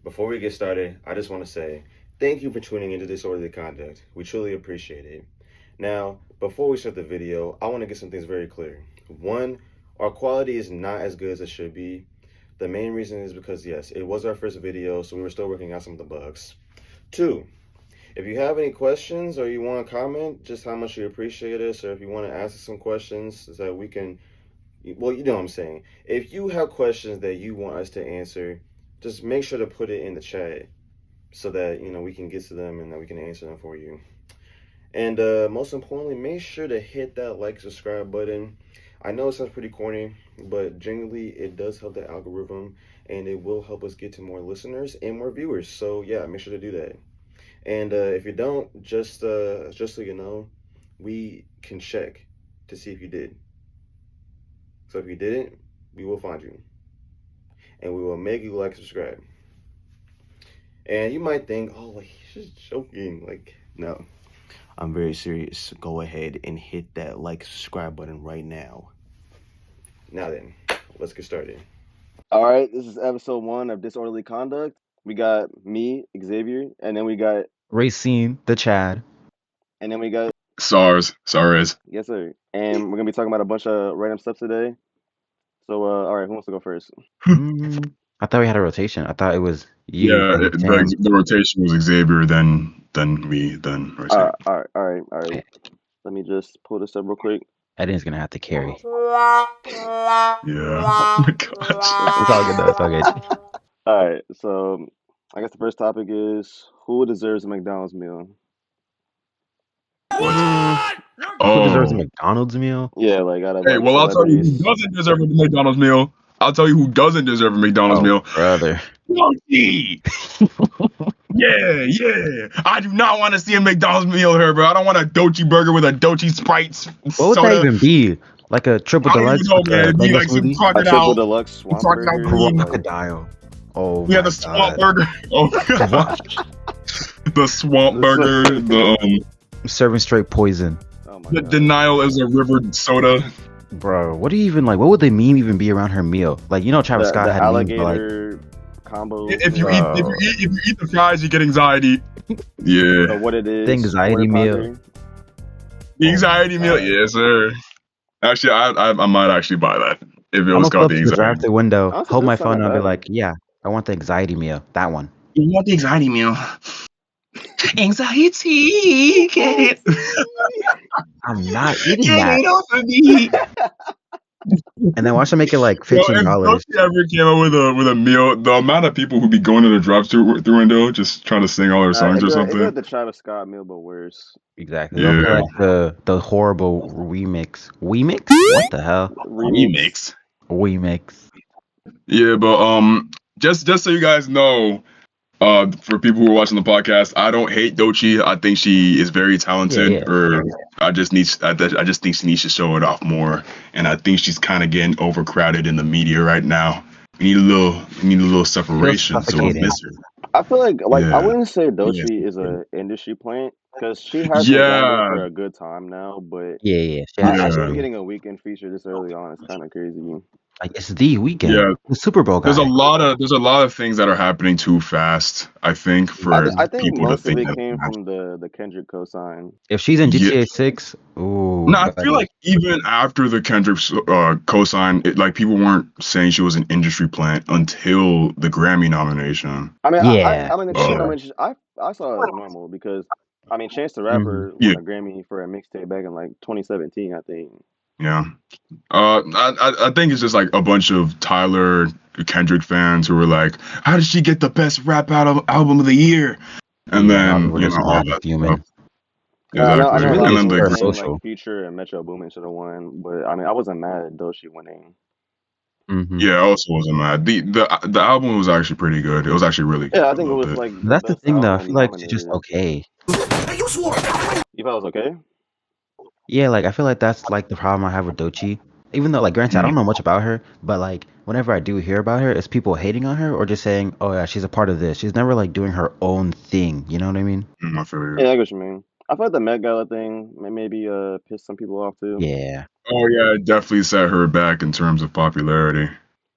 Before we get started, I just want to say thank you for tuning into Disorderly Conduct. We truly appreciate it. Now, before we start the video, I want to get some things very clear. One, our quality is not as good as it should be. The main reason is because, yes, it was our first video, so we were still working out some of the bugs. Two, if you have any questions or you want to comment just how much you appreciate us, or if you want to ask us some questions so that we can, well, you know what I'm saying. If you have questions that you want us to answer, just make sure to put it in the chat so that we can get to them and that we can answer them for you. And most importantly, make sure to hit that like, subscribe button. I know it sounds pretty corny, but genuinely it does help the algorithm and it will help us get to more listeners and more viewers. So yeah, make sure to do that. And if you don't, just so you know, we can check to see if you did. So if you didn't, we will find you. And we will make you like, subscribe. And you might think, oh, like, he's just joking. Like, no. I'm very serious. Go ahead and hit that like, subscribe button right now. Now then, let's get started. All right, this is episode 1 of Disorderly Conduct. We got me, Xavier, and then we got Racine, the Chad. And then we got SARS. Yes, sir. And we're gonna be talking about a bunch of random stuff today. So, all right, who wants to go first? I thought we had a rotation. I thought it was you. Yeah, the rotation was Xavier, then me, then Racine. All right. Let me just pull this up real quick. Eddie's gonna have to carry. Yeah. Oh my gosh. It's all good though. It's all good. All right, so I guess the first topic is who deserves a McDonald's meal? Who deserves a McDonald's meal? Yeah, like out of Hey, well, I'll tell you who doesn't deserve a McDonald's meal. I'll tell you who doesn't deserve a McDonald's meal. Brother. Dochi! Yeah. I do not want to see a McDonald's meal here, bro. I don't want a Dochi burger with a Dochi Sprite soda. What would that even be? Like a triple deluxe? I don't even know, man. It'd be like some crocodile. A triple deluxe swamp burger. Crocodile. Oh, yeah, the swamp burger. Oh, the swamp burger. The serving straight poison. Oh my the God. denial is a river soda. Bro, what do you even like? What would the meme even be around her meal? Like, you know, Travis Scott the had alligator combo. If you eat the fries, you get anxiety. Yeah. So what it is? The anxiety meal. The anxiety meal, yes, sir. Actually, I might actually buy that if it was called the anxiety. Drive the window, Honestly, hold my that's phone, not and I'll be bad. like, yeah, I want the anxiety meal. That one. You want the anxiety meal? Anxiety, get it? I'm not eating that. And then watch them make it like $15. If Dochi ever came up with a meal, the amount of people who'd be going to the drive-thru window just trying to sing all their songs or something. It's like the Travis Scott meal, but worse. Exactly. Yeah. Like the horrible remix. Remix? What the hell? Remix. Yeah, but just so you guys know, for people who are watching the podcast, I don't hate Dochi. I think she is very talented. I just think she needs to show it off more. And I think she's kind of getting overcrowded in the media right now. We need a little separation. So we miss her. I feel like I wouldn't say Dochi is an industry plant because she has been down there for a good time now. But she's getting a weekend feature this early on is kind of crazy. Like, it's the weekend. Yeah, the Super Bowl guy. There's a lot of things that are happening too fast. I think I think people most to think of it came from the Kendrick cosign. If she's in GTA 6, ooh. No, I feel like even after the Kendrick cosign, like people weren't saying she was an industry plant until the Grammy nomination. I mean, I saw it as normal because I mean, Chance the Rapper won a Grammy for a mixtape back in like 2017, I think. Yeah. I think it's just like a bunch of Tyler Kendrick fans who were like, how did she get the best rap album of the year? And then, all that stuff. Exactly. I know social. Future and Metro Boomin should have won, but I mean, I wasn't mad at Dochi winning. Yeah, I also wasn't mad. The album was actually pretty good. It was actually really good. Yeah, I think it was like that's the thing though. I feel like it's just okay. You thought it was okay? Yeah, like I feel like that's like the problem I have with Dochi. Even though, like, granted, I don't know much about her, but like whenever I do hear about her, it's people hating on her or just saying, "Oh yeah, she's a part of this." She's never like doing her own thing. You know what I mean? I feel you. Yeah, I get what you mean. I feel like the Met Gala thing maybe pissed some people off too. Yeah. Oh yeah, it definitely set her back in terms of popularity.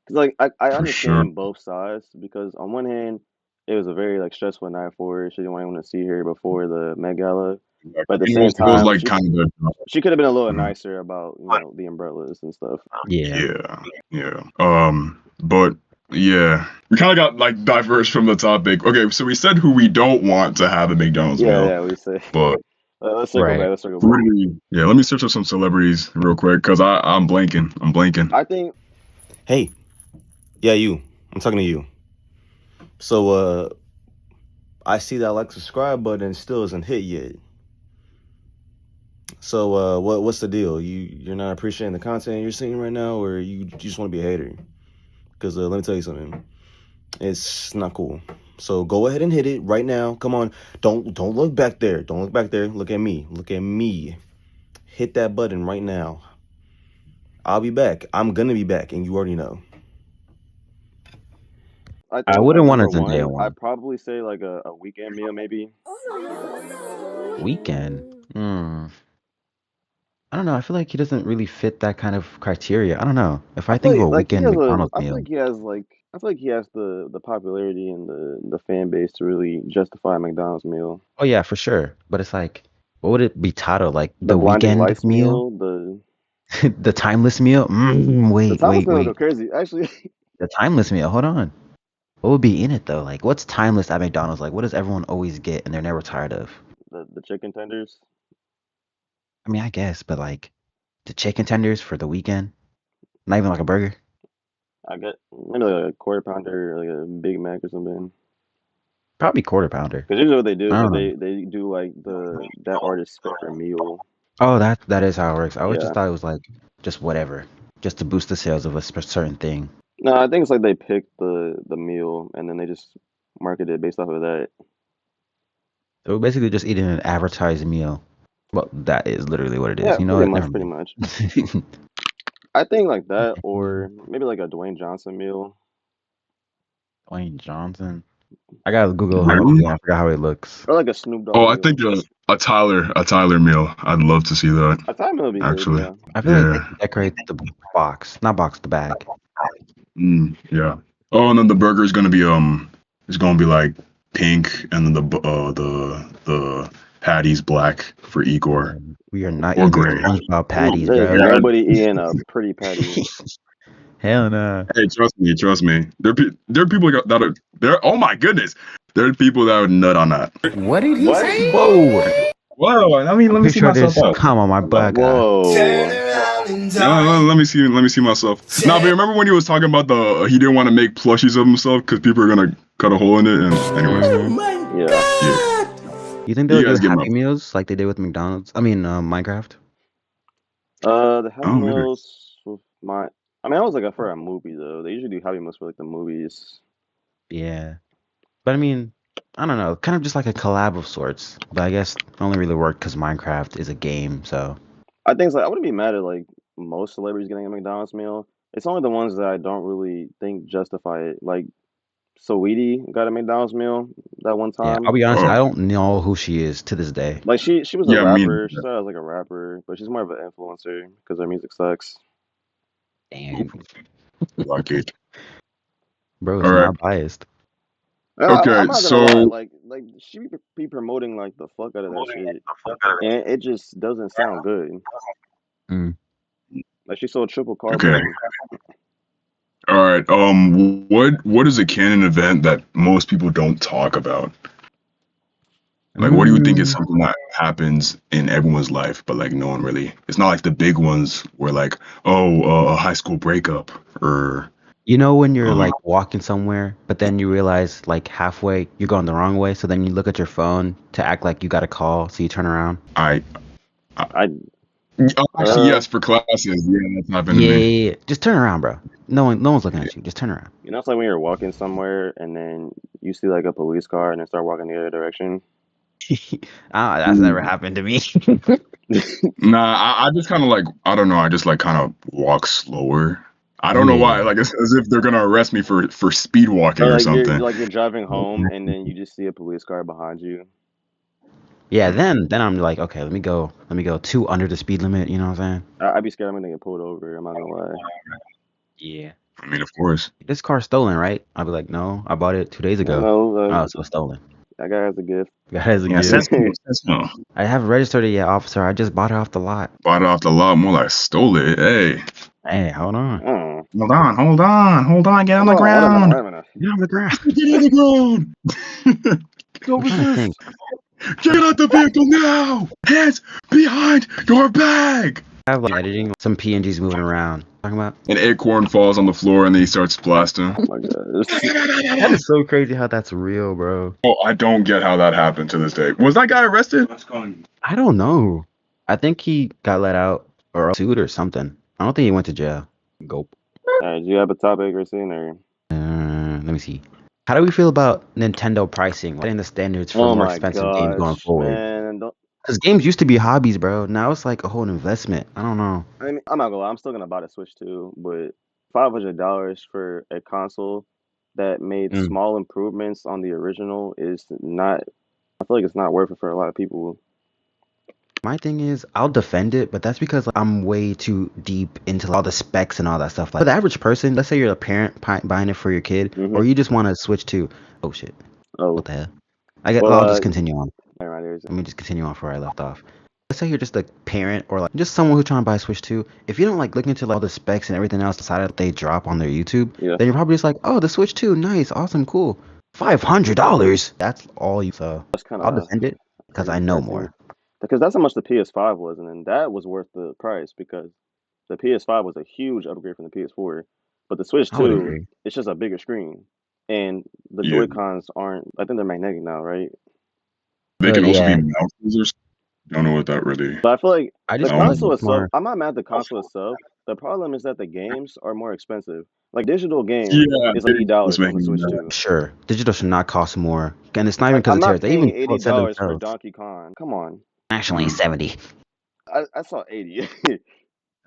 Cause like I understand both sides because on one hand, it was a very like stressful night for her. She didn't want anyone to see her before the Met Gala. But at the It same was time, like kind of she could have been a little Mhm. nicer about the umbrellas and stuff. Yeah. yeah. But yeah, we kind of got like diverse from the topic. Okay, so we said who we don't want to have a McDonald's meal, Yeah, we say. but Let's circle Right. back. Let's circle who back. do we? Yeah, let me search up some celebrities real quick because I'm blanking. I'm blanking. I think Hey, yeah, you. I'm talking to you. So, I see that like subscribe button still isn't hit yet. So, what's the deal? You're not appreciating the content you're seeing right now, or you just want to be a hater? Because let me tell you something, it's not cool. So go ahead and hit it right now. Come on, don't look back there. Don't look back there. Look at me. Look at me. Hit that button right now. I'll be back. I'm gonna be back, and you already know. I I think wouldn't like want a number Zendaya one, I'd one. probably say like a weekend meal maybe. Weekend. I don't know. I feel like he doesn't really fit that kind of criteria. I don't know. If I think of a weekend McDonald's I feel meal, like he has like I feel like he has the popularity and the fan base to really justify a McDonald's meal. oh yeah, for sure. But it's like, what would it be titled? Like The the blinding weekend lights meal, meal, the the timeless meal. the Wait, Thomas wait, meal would go wait. crazy. Actually, The timeless meal. Hold on. What would be in it though? Like, what's timeless at McDonald's? Like, what does everyone always get and they're never tired of? the chicken tenders. I mean, I guess, but like the chicken tenders for the weekend, not even like a burger. I get maybe like a quarter pounder, like a Big Mac or something. Probably quarter pounder. Because usually what they do is I like don't know. they do like that artist's favorite meal. Oh, that is how it works. I always just Yeah. thought it was like just whatever, just to boost the sales of a certain thing. No, I think it's like they pick the meal and then they just market it based off of that. So we're basically just eating an advertised meal. Well, that is literally what it is. Yeah, You know pretty what? much, Never pretty mind. much. I think like that, or maybe like a Dwayne Johnson meal. Dwayne Johnson. I gotta Google him Really? again. I forgot how he looks. Or like a Snoop Oh, Dogg I meal. think a Tyler meal. I'd love to see that. A Thai meal would be good, Actually, yeah. I feel like they yeah. can decorate the box, not box, the bag. Yeah. Oh, and then the burger is gonna be it's gonna be like pink, and then the patty's black for Igor We are not or eating gray. SpongeBob patties, There's bro. nobody eating a pretty patty. Hell no. Hey, trust me. There are people that are there. Oh my goodness, there are people that would nut on that. What did he What? say? Whoa. Whoa, let me Pretty see sure myself there's out. come on my butt. Whoa. Let me see myself. Now, but remember when he was talking about he didn't want to make plushies of himself because people are gonna cut a hole in it. And anyways, Yeah. You think You they'll guys do get Happy my- Meals like they did with McDonald's? I mean, Minecraft. The Happy Oh, maybe. Meals with I mean, I was like for a movie though. They usually do Happy Meals for like the movies. Yeah. But I mean, I don't know, kind of just like a collab of sorts. But I guess it only really worked because Minecraft is a game, so. I think it's like I wouldn't be mad at like most celebrities getting a McDonald's meal. It's only the ones that I don't really think justify it. Like Saweetie got a McDonald's meal that one Yeah, time. I'll be honest, Oh, I don't know who she is to this day. Like she was a yeah, me. rapper. She started as like a rapper, but she's more of an influencer because her music sucks. Damn. Like it. Bro, All it's right. not biased. Okay, I'm not gonna so lie. Like she be promoting like the fuck out of that shit, and it just doesn't sound good. Mm. Like she sold triple carb. okay. All right. What is a canon event that most people don't talk about? Like, what do you think is something that happens in everyone's life, but like no one really? It's not like the big ones where like, a high school breakup or. You know when you're like walking somewhere, but then you realize like halfway you're going the wrong way, so then you look at your phone to act like you got a call, so you turn around. Actually, yes, for classes, yeah, that's happened to me. Yeah. Just turn around, bro. No one's looking at you. Just turn around. You know, it's like when you're walking somewhere and then you see like a police car and then start walking the other direction. That's never happened to me. Nah, I just kind of like, I don't know, I just like kind of walk slower. I don't know why, like it's as if they're gonna arrest me for speed walking or like something. you're driving home and then you just see a police car behind you. Yeah, then I'm like, okay, let me go 2 under the speed limit. You know what I'm saying? I'd be scared I'm gonna get pulled over. I'm not gonna lie. Yeah. I mean, of course. This car's stolen, right? I'll be like, no, I bought it 2 days ago. No, Oh, so it's stolen. that guy has a gift. That is a Yeah, gift. sensible. I haven't registered it yet, officer. I just bought it off the lot. Bought it off the lot, more like stole it. Hey, Hey, hold on. hold on, get on the Wait a ground. minute, wait a minute. Get on the ground. Get on the ground. I'm trying to think. Get out the vehicle now. Hands behind your bag. I have like editing some PNGs moving around. Talking about. An acorn falls on the floor and then he starts blasting. Oh my god. That is so crazy how that's real, bro. Oh, I don't get how that happened to this day. Was that guy arrested? I don't know. I think he got let out or sued or something. I don't think he went to jail. Go. Alright, do you have a topic or scene or? Let me see. How do we feel about Nintendo pricing, setting the standards for more expensive games going forward? Man, Because games used to be hobbies, bro. Now it's like a whole investment. I don't know. I mean, I'm not gonna lie, I'm still gonna buy the Switch too, but $500 for a console that made Mm. small improvements on the original is not. I feel like it's not worth it for a lot of people. My thing is, I'll defend it, but that's because I'm way too deep into all the specs and all that stuff. Like, for the average person, let's say you're a parent buying it for your kid, Mhm. or you just want to switch to. Oh shit! Oh, What the hell? I guess Well, I'll just continue on. right here. Let me just continue on where I left off. Let's say you're just a parent or like just someone who's trying to buy a Switch 2. If you don't like look into like, all the specs and everything else decided that they drop on their YouTube, Yeah. then you're probably just like, oh, the Switch 2, nice, awesome, cool. $500. That's all you. So That's kind I'll of defend it because I know more. because that's how much the PS5 was, and then that was worth the price because the PS5 was a huge upgrade from the PS4, but the Switch I would 2, agree. it's just a bigger screen, and the Yeah. Joy-Cons aren't. I think they're magnetic now, right? They can also Yeah. be mouses or something. Don't know what that really. But I feel like I the just Oh. want console to itself. more. I'm not mad at the console itself. The problem is that the games are more expensive. Like digital game Yeah, is like $80 on the making Switch that. 2. Sure, digital should not cost more, and it's not even Like, because I'm of not tariffs. They paying even $80 said for themselves. Donkey Kong. Come on, Actually, 70. I saw 80.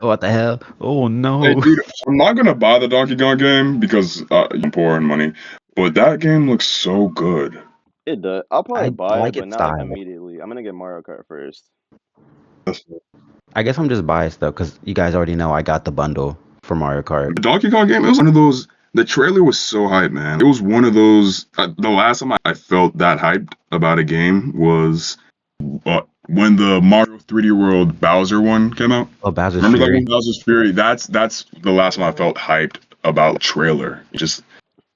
What the hell? Oh Hey, no! dude, I'm not gonna buy the Donkey Kong game because I'm poor in money, but that game looks so good. It does. I'll probably I buy like it, but its not like style. immediately. I'm gonna get Mario Kart first. I guess I'm just biased though, because you guys already know I got the bundle for Mario Kart. The Donkey Kong game, it was one of those. The trailer was so hyped, man. It was one of those. The last time I felt that hyped about a game was when the Mario 3D World Bowser one came out. Oh, Bowser's Remember that Fury. one, Bowser's Fury? That's the last time I felt hyped about a trailer. It was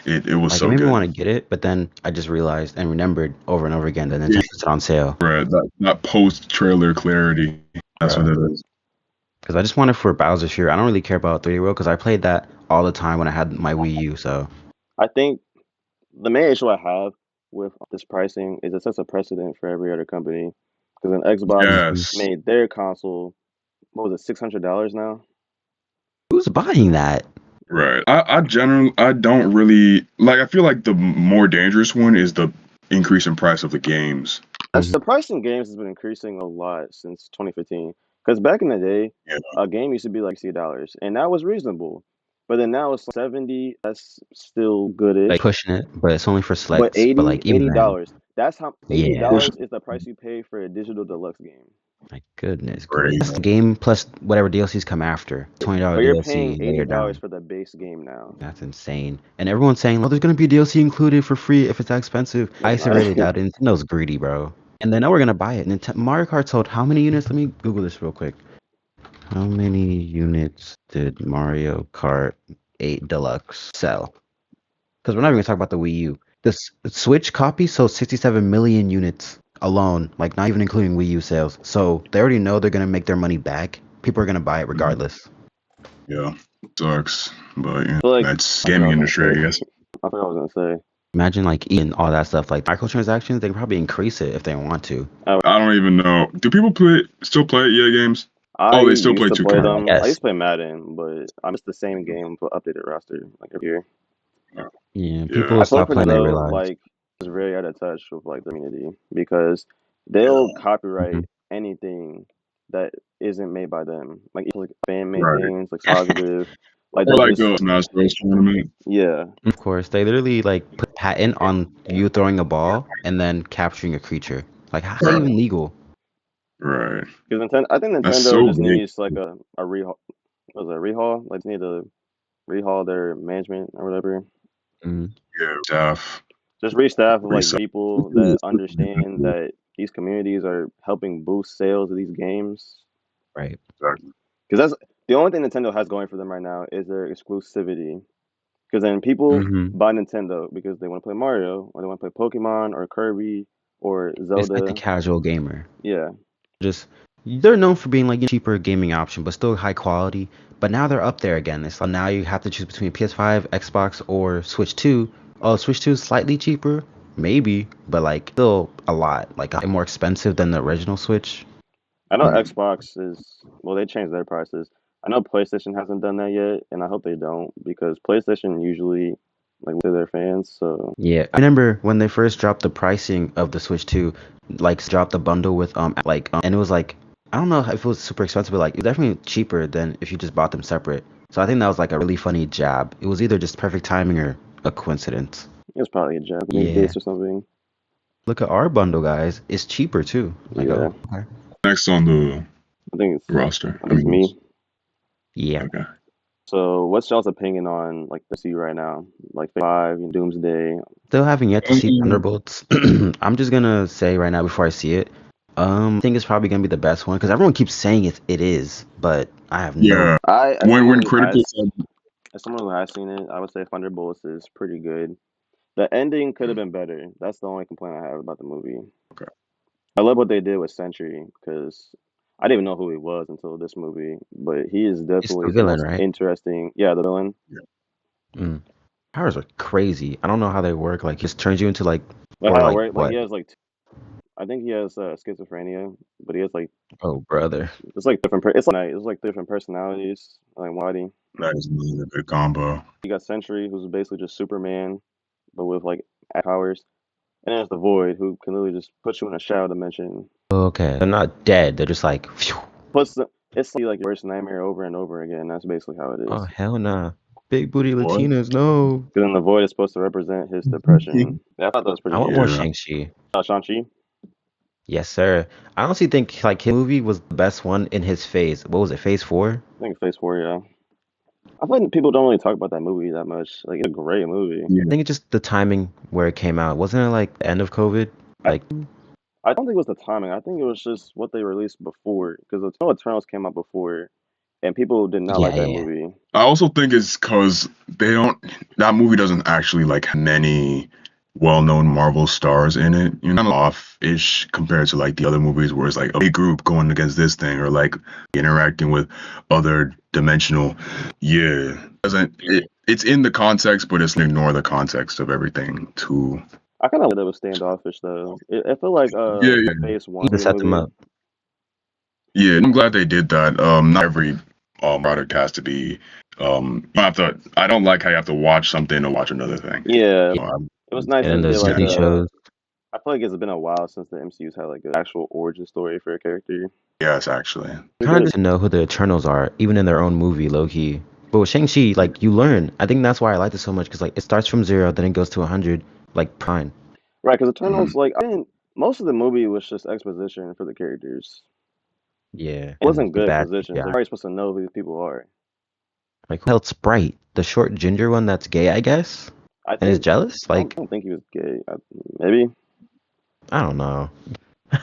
Like, so it made good. me want to get it, but then I just realized and remembered over and over again that Nintendo puts it on sale. Right, that post trailer clarity. That's what it is. Because I just want it for Bowser's Fury. I don't really care about 3D World because I played that all the time when I had my Wii U. So I think the main issue I have with this pricing is it sets a precedent for every other company. Because when Xbox Yes. made their console, what was it, $600 now? who's buying that? Right. I generally I don't really like. I feel like the more dangerous one is the increase in price of the games. The price in games has been increasing a lot since 2015. Because back in the day, Yeah. a game used to be like $60, and that was reasonable. But then now it's 70. That's still goodish. Like pushing it, but it's only for selects. But 80, but like even then, $80. That's how $80 Yeah. is the price you pay for a digital deluxe game. my goodness, Crazy. that's the game plus whatever DLCs come after. $20 But you're DLC paying later down. $80 for the base game now. That's insane. And everyone's saying, "Oh, there's gonna be DLC included for free if it's that expensive." I severely doubt it. Nintendo's greedy, bro. And they know we're gonna buy it. Mario Kart sold how many units? Let me Google this real quick. How many units did Mario Kart 8 Deluxe sell? Because we're not even gonna talk about the Wii U. The Switch copy sold 67 million units alone, like not even including Wii U sales. So they already know they're gonna make their money back. People are gonna buy it regardless. Yeah. Sucks, but yeah, feel like- that's I forgot gaming what I was industry, I gonna guess. I forgot what I was gonna say. Imagine like eating all that stuff, like microtransactions. They can probably increase it if they want to. I don't even know. Do people still play EA games? I they still used play to 2K. play them. Yes. I used to play Madden, but I missed the same game but updated roster like every year. Yeah, Yeah. people I feel stop like playing. They Nintendo, realize. like is very out of touch with like the community because they'll copyright Mhm. anything that isn't made by them, like fan made Right. things like Sagaviv. Like Or they'll like just the Smash Bros tournament. yeah. Of course, they literally like put patent on you throwing a ball and then capturing a creature. Like, how's that even legal? Right. Because I think That's Nintendo so just big. needs like a rehaul. Was it a rehaul? Like they need to rehaul their management or whatever. Mm, Yeah, staff. Just restaff with like Restaff. people that understand that these communities are helping boost sales of these games. right. Exactly. Because that's the only thing Nintendo has going for them right now is their exclusivity. Because then people Hmm. buy Nintendo because they want to play Mario or they want to play Pokemon or Kirby or It's like the Zelda. casual gamer. Yeah, Just they're known for being like a cheaper gaming option, but still high quality. But now they're up there again. It's like now you have to choose between PS5, Xbox, or Switch 2. Oh, Switch 2 is slightly cheaper, maybe, but like still a lot, like more expensive than the original Switch. I know Xbox is well. They changed their prices. I know PlayStation hasn't done that yet, and I hope they don't because PlayStation usually like to their fans. So Yeah, I remember when they first dropped the pricing of the Switch 2, like dropped the bundle with and it was like I don't know if it was super expensive, but like it was definitely cheaper than if you just bought them separate. So I think that was like a really funny jab. It was either just perfect timing or a coincidence. it was probably a joke, maybe Yeah. this or something. Look at our bundle, guys. It's cheaper too. Like, Yeah, oh, okay. Next on the I think it's roster. I think it's me. Yeah. Okay. So what's y'all's opinion on like the C right now? Like 5, Doomsday. Still haven't yet to see Um, Thunderbolts. I'm just gonna say right now before I see it, I think it's probably gonna be the best one because everyone keeps saying it is, but I have no. Yeah. I as When someone who critical has as someone who has seen it, I would say Thunderbolts is pretty good. The ending could have been better. That's the only complaint I have about the movie. Okay. I love what they did with Sentry because I didn't even know who he was until this movie, but he is It's definitely the the villain, most right? interesting. Yeah, the villain. Mm. Powers are crazy. I don't know how they work. Like, just turns you into like, Like or how it like works. Like what? he has like I think he has schizophrenia, but he has like Oh, brother. it's like it's like different personalities. Like Waddy. That is really a good combo. You got Sentry, who's basically just Superman, but with like powers. And there's the Void, who can literally just put you in a shadow dimension. Okay, they're not dead. They're just like, phew. It's like your worst nightmare over and over again. That's basically how it Oh is. hell nah. Big booty What? Latinas, no. Because then the Void is supposed to represent his depression. Yeah, I thought that was pretty I want cool. more Yeah. Shang-Chi. Shang-Chi? Yes, sir. I honestly think like his movie was the best one in his phase. What was it, phase 4? I think Phase 4, yeah. I feel like people don't really talk about that movie that much. Like, it's a great movie. Yeah. I think it's just the timing where it came out. Wasn't it like the end of COVID? Like, I don't think it was the timing. I think it was just what they released before. Because Eternals came out before, and people did not like that yeah. movie. I also think it's because that movie doesn't actually like many well-known Marvel stars in it. You're kind of off-ish compared to like the other movies where it's like a big group going against this thing or like interacting with other dimensional. Yeah, it's in the context, but it's ignore the context of everything too. I kind of like that it was standoffish, though. It felt like Yeah. the Phase 1 To set them movie. up. Yeah, I'm glad they did that. Not every product has to be. I don't like how you have to watch something to watch another thing. Yeah, Yeah. it was nice And to then get those like TV shows. I feel like it's been a while since the MCU's had like an actual origin story for a character. Yes, actually. Kind of just to know who the Eternals are, even in their own movie, low key. But with Shang-Chi, like you learn. I think that's why I liked it so much because like it starts from 0, then it goes to 100, like prime. Right, because Eternals, like, I mean, most of the movie was just exposition for the characters. Yeah. It wasn't And the good bad exposition. guy. They're already supposed to know who these people are. Like who else? Sprite, the short ginger one that's gay, I guess, I and is think jealous. I Like don't think he was gay. Maybe. I don't know.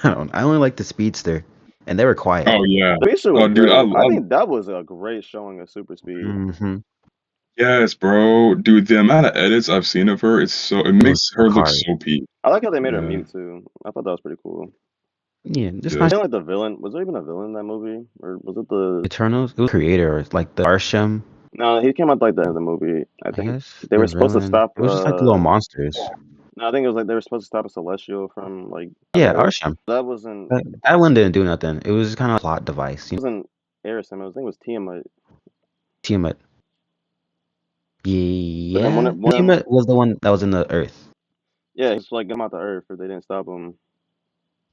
I only like the speedster, and they were quiet. Oh yeah. The Beast was Oh, dude, great. I I think that was a great showing of super speed. Mm-hmm. yes, bro. Dude, the amount of edits I've seen of her, it makes her look hard. so peak. I like how they made her Yeah. mute too. I thought that was pretty cool. Yeah, just Yeah. nice. I didn't like the villain. Was there even a villain in that movie, or was it the? Eternals. It was creator, like the Arsham, No, he came out like the end of the movie. I I think guess. they The were supposed to villain. stop. It was just like the little monsters. No, I think it was like they were supposed to stop a Celestial from like. Yeah, Earth. Arsham. That wasn't. That one didn't do nothing. It was just kind of a plot device. It wasn't Aerosmith. I think it was Tiamat. Tiamat. But Yeah. then one Tiamat was the one that was in the Earth. yeah, it's like come out the Earth, if they didn't stop him.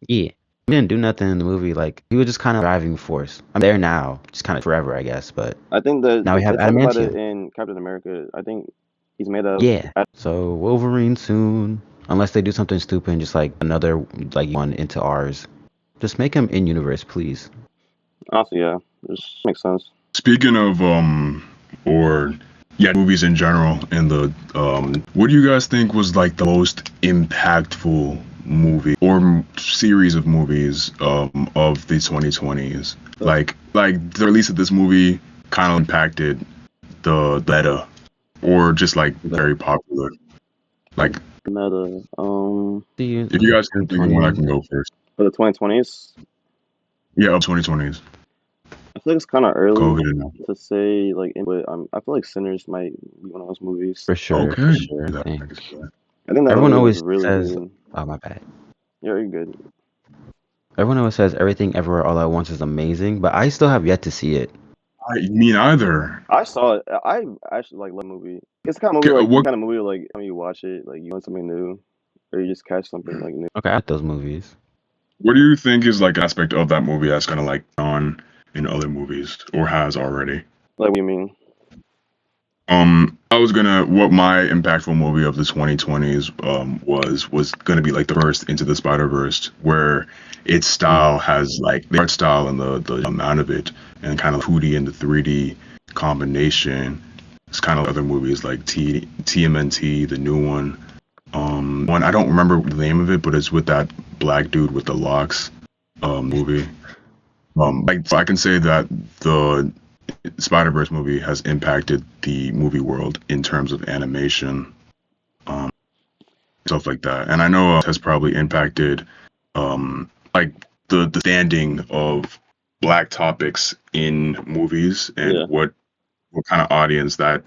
Yeah. He didn't do nothing in the movie. Like he was just kind of driving force. I'm there now, just kind of forever, I guess. But I think that now we have they talk about it Adamantium. in Captain America. I think he's made of. Yeah. So Wolverine soon, unless they do something stupid and just like another like one into ours. Just make him in universe, please. Honestly, yeah, it just makes sense. Speaking of or yeah, movies in general, and the what do you guys think was like the most impactful movie or series of movies of the 2020s? Like the release of this movie kind of impacted the meta, or just like very popular. Like, Meta. if you guys can think of one, I can go first. For the 2020s, Yeah, of 2020s. I feel like it's kind of early COVID and all. to say like, but I feel like Sinners might be one of those movies. For sure. Okay. For sure. That- Thanks. I think that Everyone movie was always really says, good. "Oh my bad." Yeah, you're good. Everyone always says everything everywhere all at once is amazing, but I still have yet to see it. Me neither. I saw it. I actually like the movie. It's the kind of movie Okay, like what kind of movie like when you watch it, like you learn something new, or you just catch something like new. Okay, I like those movies. What do you think is like an aspect of that movie that's kind of like on in other movies or has already? Like, what do you mean? What my impactful movie of the 2020s was gonna be like the first Into the Spider-Verse, where its style has like the art style and the amount of it and kind of 2D and the 3D combination. It's kind of other movies like TMNT, the new one. One I don't remember the name of it, but it's with that black dude with the locks movie. Like I can say that the Spider-Verse movie has impacted the movie world in terms of animation, um, stuff like that. And I know it has probably impacted like the standing of black topics in movies and Yeah. what kind of audience that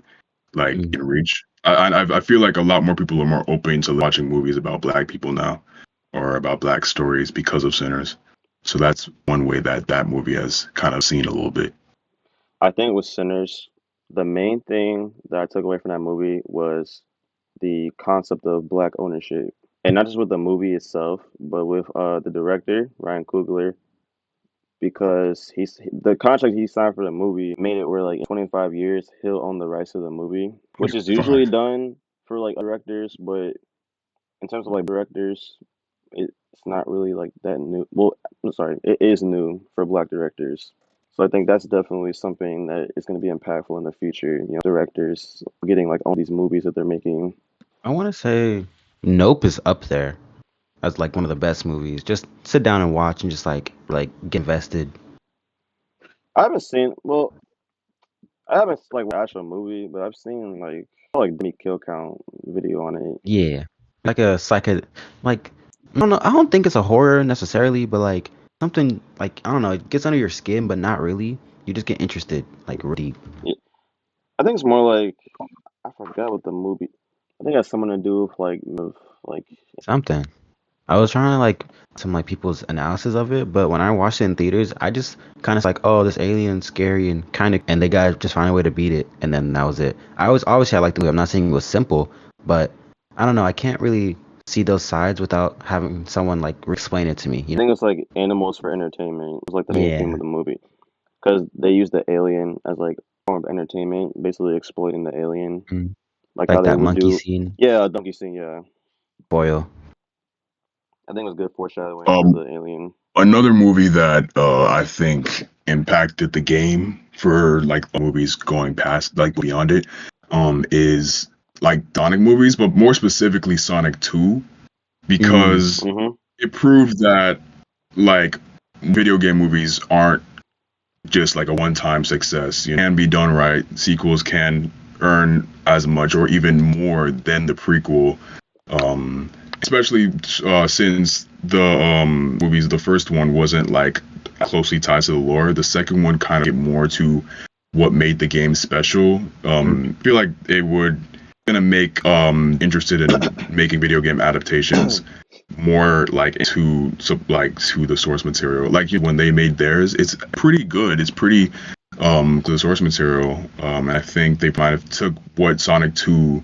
like Mm. can reach. I feel like a lot more people are more open to watching movies about black people now or about black stories because of Sinners. So that's one way that that movie has kind of seen a little bit. I think with Sinners, the main thing that I took away from that movie was the concept of black ownership, and not just with the movie itself, but with the director Ryan Coogler, because the contract he signed for the movie made it where like in 25 years he'll own the rights to the movie, which is usually done for like directors, but in terms of like directors, it's not really like that new. Well, I'm sorry, it is new for black directors. So I think that's definitely something that is going to be impactful in the future. You know, directors getting like all these movies that they're making. I want to say Nope is up there as like one of the best movies. Just sit down and watch and just like get invested. I haven't seen. Well, I haven't like watched a movie, but I've seen like Demi Kill Count video on it. Yeah, like a like I don't know. I don't think it's a horror necessarily, but like something like I don't know. It gets under your skin, but not really. You just get interested, like real deep. Yeah, I think it's more like I forgot what the movie. I think it has something to do with like Something. I was trying to like some like people's analysis of it, but when I watched it in theaters, I just kind of like, oh, this alien's scary and kind of, and they got to just find a way to beat it, and then that was it. I was obviously I liked the movie. I'm not saying it was simple, but I don't know. I can't really see those sides without having someone like explain it to me. I think it's like animals for entertainment. It's like the main theme Yeah. of the movie because they use the alien as like a form of entertainment, basically exploiting the alien, Mm. like how Like they that would monkey do. scene. Yeah, a donkey scene. Yeah, Boyle. I think it was good foreshadowing for the alien. Another movie that I think impacted the game for like movies going past like beyond it is like Sonic movies, but more specifically Sonic 2, because it proved that like video game movies aren't just like a one-time success. You know, can be done right. Sequels can earn as much or even more than the prequel. Especially since the movies, the first one wasn't like closely tied to the lore. The second one kind of get more to what made the game special. I feel like it would gonna make interested in making video game adaptations more like to the source material. Like when they made theirs, it's pretty good. It's pretty to the source material. And I think they might have took what Sonic 2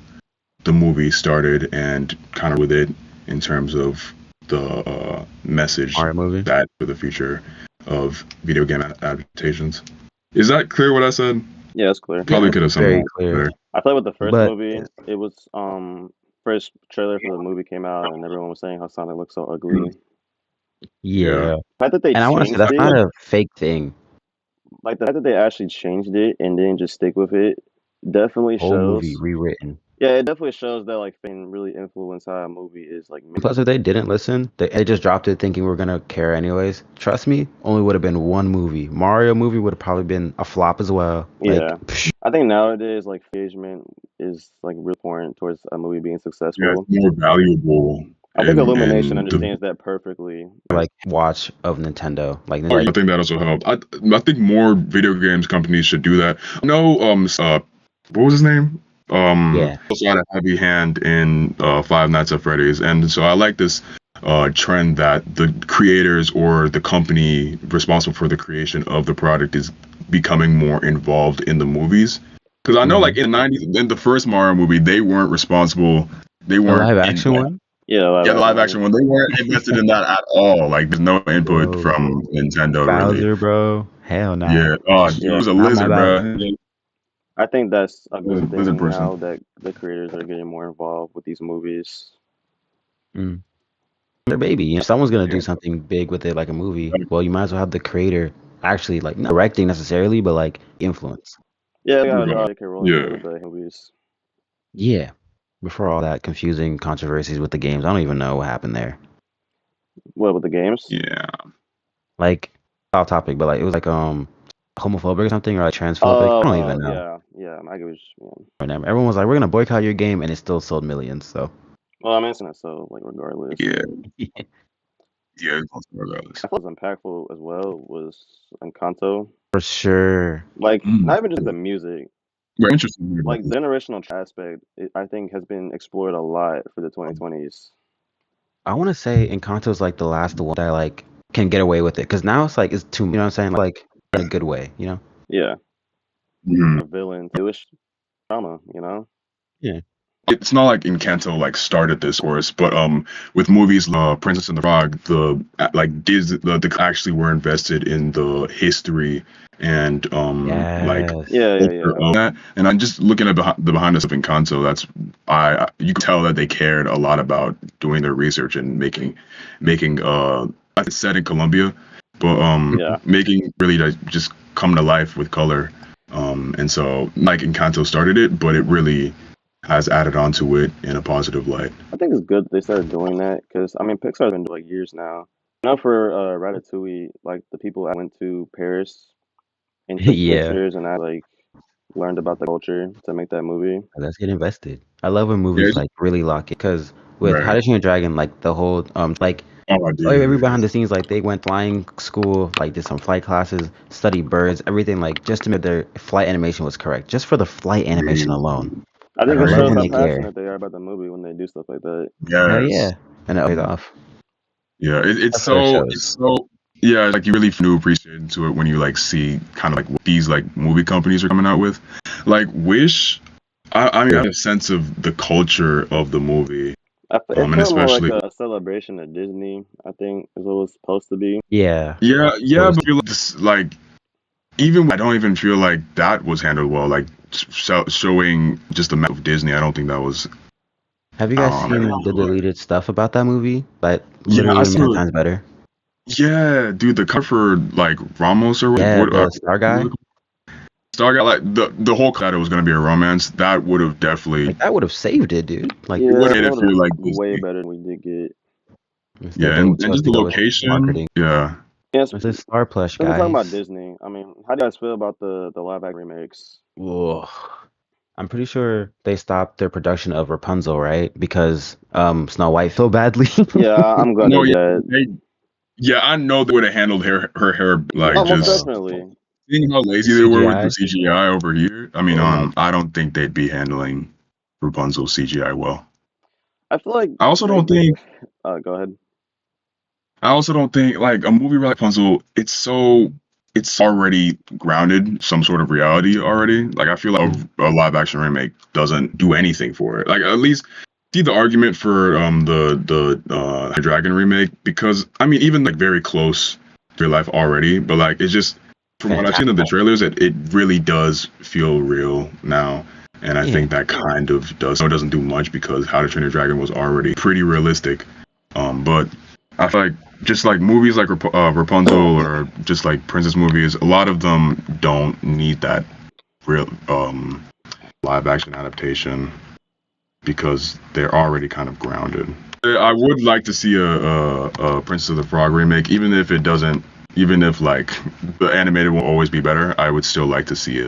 the movie started and kind of with it in terms of the message that for the future of video game adaptations. Is that clear what I said? Yeah, that's clear. Probably could have summed Very it clear. I thought with the first movie, it was first trailer for the movie came out and everyone was saying how Sonic looks so ugly. Yeah. The fact that they And I want to say that's not a fake thing. Like the fact that they actually changed it and didn't just stick with it definitely Whole movie shows. rewritten. Yeah, it definitely shows that like fame really influence how a movie is like made. Plus, if they didn't listen, they just dropped it thinking we're gonna care anyways. Trust me, only would have been one movie. Mario movie would have probably been a flop as well. Like, Yeah, I think nowadays like engagement is like real important towards a movie being Yeah, successful. it's more valuable. I think And Illumination and the understands that perfectly. like watch of Nintendo. Like, I think that also helped. I think more video games companies should do that. No, what was his name? Yeah. Also had a heavy hand in Five Nights at Freddy's, and so I like this trend that the creators or the company responsible for the creation of the product is becoming more involved in the movies. Because I know, like in the '90s, in the first Mario movie, they weren't responsible. They the weren't live action one. Yeah, the live action one. They weren't invested in that at all. Like, there's no input Bro. from Nintendo, really. Bowser, bro. Hell no. Yeah. Oh, Yeah. it was a Not my lizard, Bowser. bro. I think that's a good Lizard thing person. now that the creators are getting more involved with these movies. Their baby. You know, if someone's gonna do Yeah. something big with it, like a movie. Well, you might as well have the creator actually, like, not directing necessarily, but like influence. Yeah, they Yeah. got J.K. Rowling Yeah. with the movies. Yeah. Before all that confusing controversies with the games, I don't even know what happened there. What with the games? Yeah. Like, off topic, but like it was like homophobic or something, or like transphobic. I don't even know. Yeah. I get what you mean. Whatever. Everyone was like, "We're gonna boycott your game," and it still sold millions. So Well, I'm answering it, so like regardless. Yeah. Yeah. Regardless. I thought was impactful as well was Encanto. for sure. Like not even just the music, Very interesting. like the generational aspect. I think has been explored a lot for the 2020s. I want to say Encanto's like the last one that like can get away with it, because now it's like it's too. You know what I'm saying? Like in a good way. You know? Yeah, Mhm. a villain, Jewish drama. You know. Yeah. It's not like Encanto like started this course, but with movies Princess and the Frog, the actually were invested in the history and like Yes. culture of that. And I'm just looking at the behind the scenes of Encanto. You can tell that they cared a lot about doing their research and making it's set in Colombia, but Yeah. making really just come to life with color. And so like Encanto started it, but it really has added on to it in a positive light. I think it's good they started doing that because I mean Pixar's been doing like years now. I know for Ratatouille, like the people I went to Paris and took Yeah. pictures and I like learned about the culture to make that movie. Let's get invested. I love when movies Yeah. like really lock it, because with Right. How to Train Your Dragon, like the whole like Oh, dude. every behind the scenes, like they went flying school, like did some flight classes, studied birds, everything, like just to make their flight animation was correct, just for the flight animation alone. I think I it love shows when how they care. passionate they are about the movie when they do stuff like that. Hell Yes. yeah, and it pays off. Yeah, it's That's what it so shows. yeah, like you really do appreciate into it when you like see kind of like what these like movie companies are coming out with. Like Wish, I mean, I have a sense of the culture of the movie. It And felt more especially like a celebration of Disney, I think, is what it was supposed to be. Yeah. yeah, Close. but I feel like like even I don't even feel like that was handled well. Like showing just the map of Disney, I don't think that was. Have you guys Oh, seen man. the deleted stuff about that movie? Like Yeah, literally I 10 saw- times better. Yeah, dude, the cover like Ramos or Yeah, what? the Star Guy. Star Guy, like the whole that it was gonna be a romance. That would have definitely. Like that would have saved it, dude. Like Yeah, would have made that it feel would've like been way Disney. better than we did get. instead Yeah, they and chose just to the go with location. marketing. Yeah. Yes, It's a Star Plush, we're talking about guys. Disney. I mean, how do you guys feel about the live action remakes? Ugh. I'm pretty sure they stopped their production of Rapunzel, right? Because Snow White fell badly. Yeah, I'm gonna No, do yeah, that. yeah, I know they would have handled her hair like Oh, most just definitely. seeing how lazy they were with the CGI. CGI over here. I mean, Oh I don't think they'd be handling Rapunzel CGI well. I feel like I also don't think. go ahead. I also don't think like a movie like Rapunzel. It's already grounded some sort of reality already. Like I feel like a live action remake doesn't do anything for it. Like at least see the argument for the Dragon remake, because I mean even like very close to real life already, but like it's just from what I've seen of the trailers, it really does feel real now. And I think that kind of does. So it doesn't do much because How to Train Your Dragon was already pretty realistic. But I feel like just like movies like Rapunzel or just like princess movies, a lot of them don't need that real live action adaptation because they're already kind of grounded. I would like to see a Princess of the Frog remake, even if like the animated will always be better. I would still like to see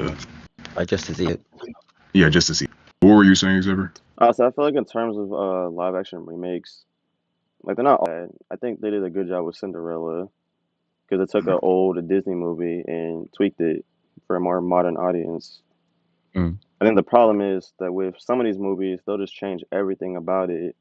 just to see it. Yeah, just to see. What were you saying, Xavier? So I feel like in terms of live action remakes, like they're not all bad. I think they did a good job with Cinderella because it took an old Disney movie and tweaked it for a more modern audience. Mm. I think the problem is that with some of these movies, they'll just change everything about it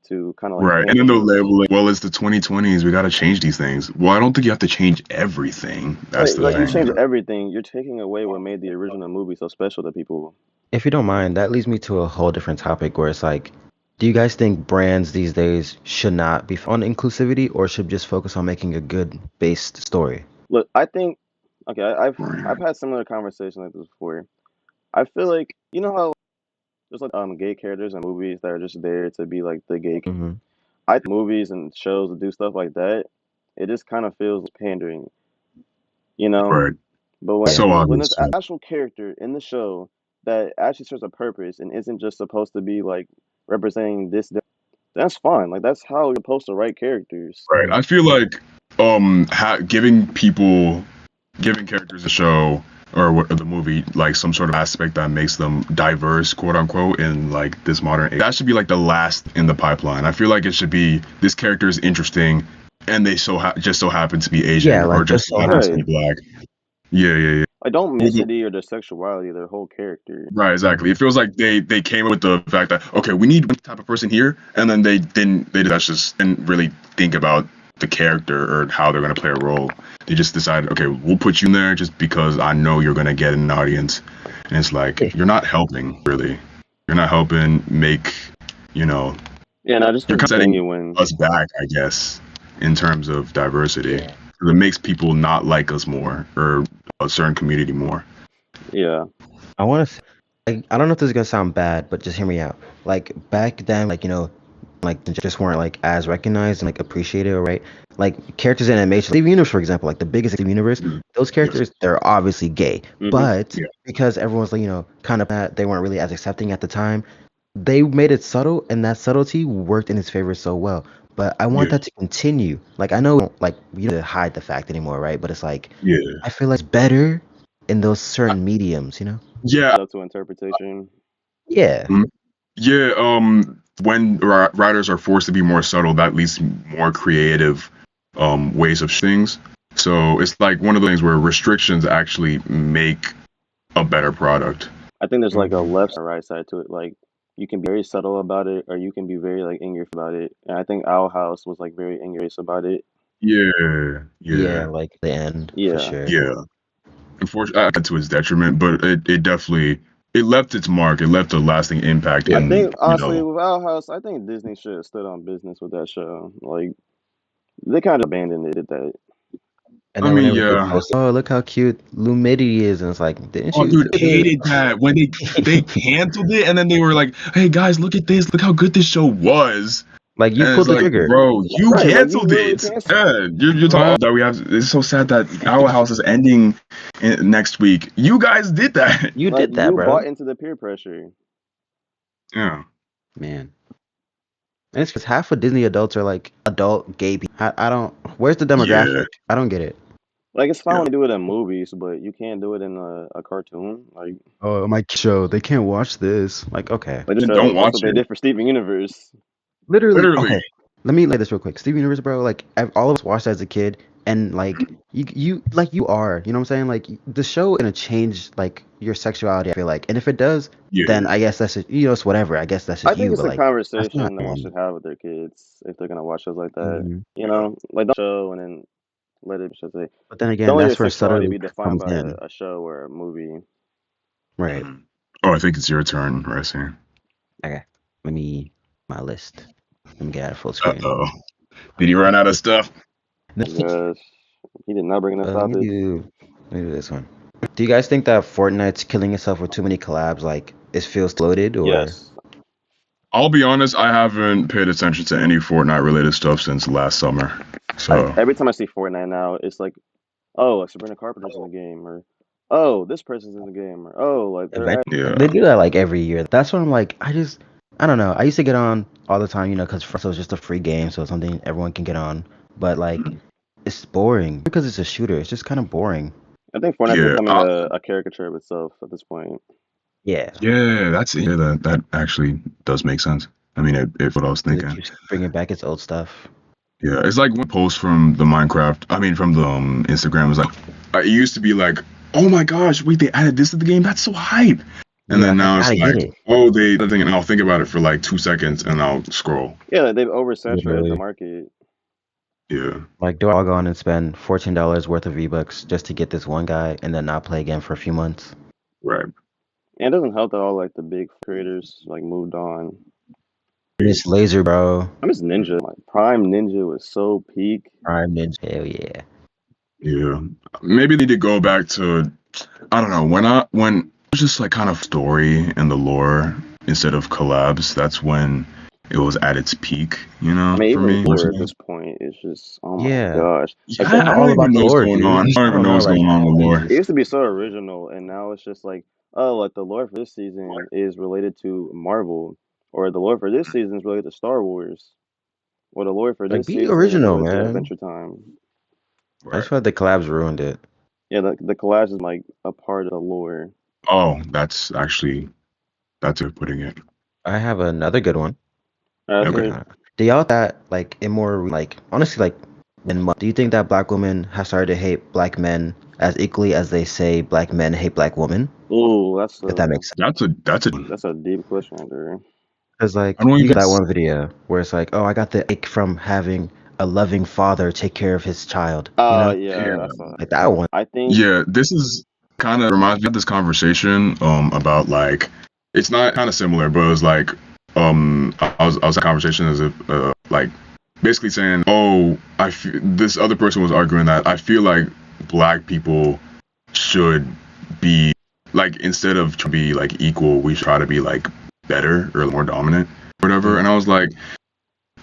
to kind of like Right, and then they'll label it, well, it's the 2020s, we got to change these things. Well, I don't think you have to change everything. That's the like you thing. change everything, you're taking away what made the original movie so special to people. If you don't mind, that leads me to a whole different topic where it's like, do you guys think brands these days should not be on inclusivity or should just focus on making a good based story? Look, I think okay, I've had similar conversations like this before. I feel like you know how there's like gay characters in movies that are just there to be like the gay. Mm-hmm. I think movies and shows that do stuff like that, it just kind of feels pandering, you know. Right. But when So when there's obvious. an actual character in the show that actually serves a purpose and isn't just supposed to be like representing this, that's fine. Like that's how you're supposed to write characters. Right. I feel like giving characters a show or the movie like some sort of aspect that makes them diverse, quote unquote, in like this modern age. That should be like the last in the pipeline. I feel like it should be this character is interesting and they just so happen to be Asian or just so happen to be black. Yeah. Like don't ethnicity or their sexuality, their whole character. Right, exactly. It feels like they came up with the fact that okay, we need one type of person here, and then they didn't really think about the character or how they're gonna play a role. They just decided, okay, we'll put you in there just because I know you're gonna get an audience, and it's like you're not helping really. You're not helping make, Yeah, and I just you're kind of setting us back, I guess, in terms of diversity. Yeah. It makes people not like us more or a certain community more. Yeah. I want to. I don't know if this is gonna sound bad, but just hear me out. Like back then, like just weren't like as recognized and like appreciated, right? Like characters in animation, Steven Universe, for example, like the biggest Steven Universe, those characters they're obviously gay, but because everyone's like kind of that they weren't really as accepting at the time, they made it subtle, and that subtlety worked in his favor so well. But I want that to continue. Like I know, like you don't hide the fact anymore, right? But it's like I feel like it's better in those certain mediums, Yeah. Up to interpretation. Yeah. Yeah. When writers are forced to be more subtle, that leads to more creative ways of things. So it's like one of the things where restrictions actually make a better product. I think there's like a left and right side to it. Like you can be very subtle about it, or you can be very like in your face about it. And I think Owl House was like very in your face about it. Yeah. Like the end. Yeah. For sure. Yeah. Unfortunately, to its detriment, but it definitely left its mark. It left a lasting impact. I think honestly, with Owl House, I think Disney should have stood on business with that show. Like they kind of abandoned it at that. And then oh, look how cute Lumidity is, and it's like, didn't you? Dude, hated that when they canceled it, and then they were like, "Hey guys, look at this! Look how good this show was!" Like you pulled the trigger, bro. You canceled it. Yeah, you're talking about that. We have. It's so sad that Owl House is ending next week. You guys did that. You did that, bro. You bought into the peer pressure. Yeah, man. And it's because half of Disney adults are like adult gay people. I don't. Where's the demographic? Yeah. I don't get it. Like it's fine to do it in movies, but you can't do it in a cartoon. Like my show, they can't watch this. Like okay, but don't watch what they did for Steven Universe. Literally. Okay, let me lay this real quick. Steven Universe, bro. Like all of us watched as a kid, and like you are. You know what I'm saying? Like the show gonna change like your sexuality. I feel like, and if it does, then I guess that's it's whatever. I guess that's just I think it's a like, conversation that one should have with their kids if they're gonna watch shows like that. Like the show and then let it. But then again, that's where subtlety be defined by a show or a movie. Right. Oh, I think it's your turn, Racing. Okay. My list. Let me get out of full screen. Uh-oh. Did he run out of stuff? Yes. He did not bring enough topics. Let me do this one. Do you guys think that Fortnite's killing itself with too many collabs? Like, it feels loaded? Or? Yes. I'll be honest, I haven't paid attention to any Fortnite-related stuff since last summer. So every time I see Fortnite now, it's like, oh, Sabrina Carpenter's in the game, or oh, this person's in the game, or oh, like they're Yeah. They do that like every year. That's when I'm like, I don't know. I used to get on all the time, because so it's just a free game, so it's something everyone can get on. But like, it's boring because it's a shooter. It's just kind of boring. I think Fortnite's Yeah. becoming a caricature of itself at this point. Yeah. Yeah, that actually does make sense. I mean, if what I was It thinking. keeps bringing back its old stuff. Yeah, it's like one post from the Minecraft. I mean, from the Instagram was like, it used to be like, oh my gosh, wait, they added this to the game. That's so hype. And Yeah, then now I it's gotta like, get it. oh, they the thing, and I'll think about it for like 2 seconds, and I'll scroll. Yeah, like, they've oversaturated Literally. the market. Yeah, Like, do I log on and spend $14 worth of V-Bucks just to get this one guy and then not play again for a few months? right. And it doesn't help that all like the big creators like moved on. Miss Laser, bro. I miss Ninja. Like Prime Ninja was so peak. Prime Ninja. Hell yeah. Yeah, maybe they need to go back to, I don't know, when it was just like kind of story and the lore instead of collabs. That's when it was at its peak, I mean, for me. even lore at this point is just oh my Yeah. gosh. Yeah, Like, I all don't about even know what's lore, going dude. on. I don't I even don't know know, what's like, going on with lore. It used to be so original, and now it's just like, oh, like the lore for this season is related to Marvel, or the lore for this season is related to Star Wars, or the lore for Like, this be season is original, related to man. Adventure Time. I Right. just feel like the collabs ruined it. Yeah, the collage is like a part of the lore. Oh, that's a good putting it. I have another good one. Okay. Do y'all that like in more like honestly like do you think that black women have started to hate black men as equally as they say black men hate black women? Ooh, that's If that makes sense. That's a deep question right there. Because like I don't you got even that one video where it's like, oh, I got the ache from having a loving father take care of his child. Yeah, Yeah. I saw that. Like that one. I think Yeah, this is kind of reminds me of this conversation about like it's not kind of similar, but it was like I was having a conversation as if like basically saying, oh, this other person was arguing that I feel like black people should be like instead of to be like equal, we should try to be like better or more dominant, or whatever. And I was like,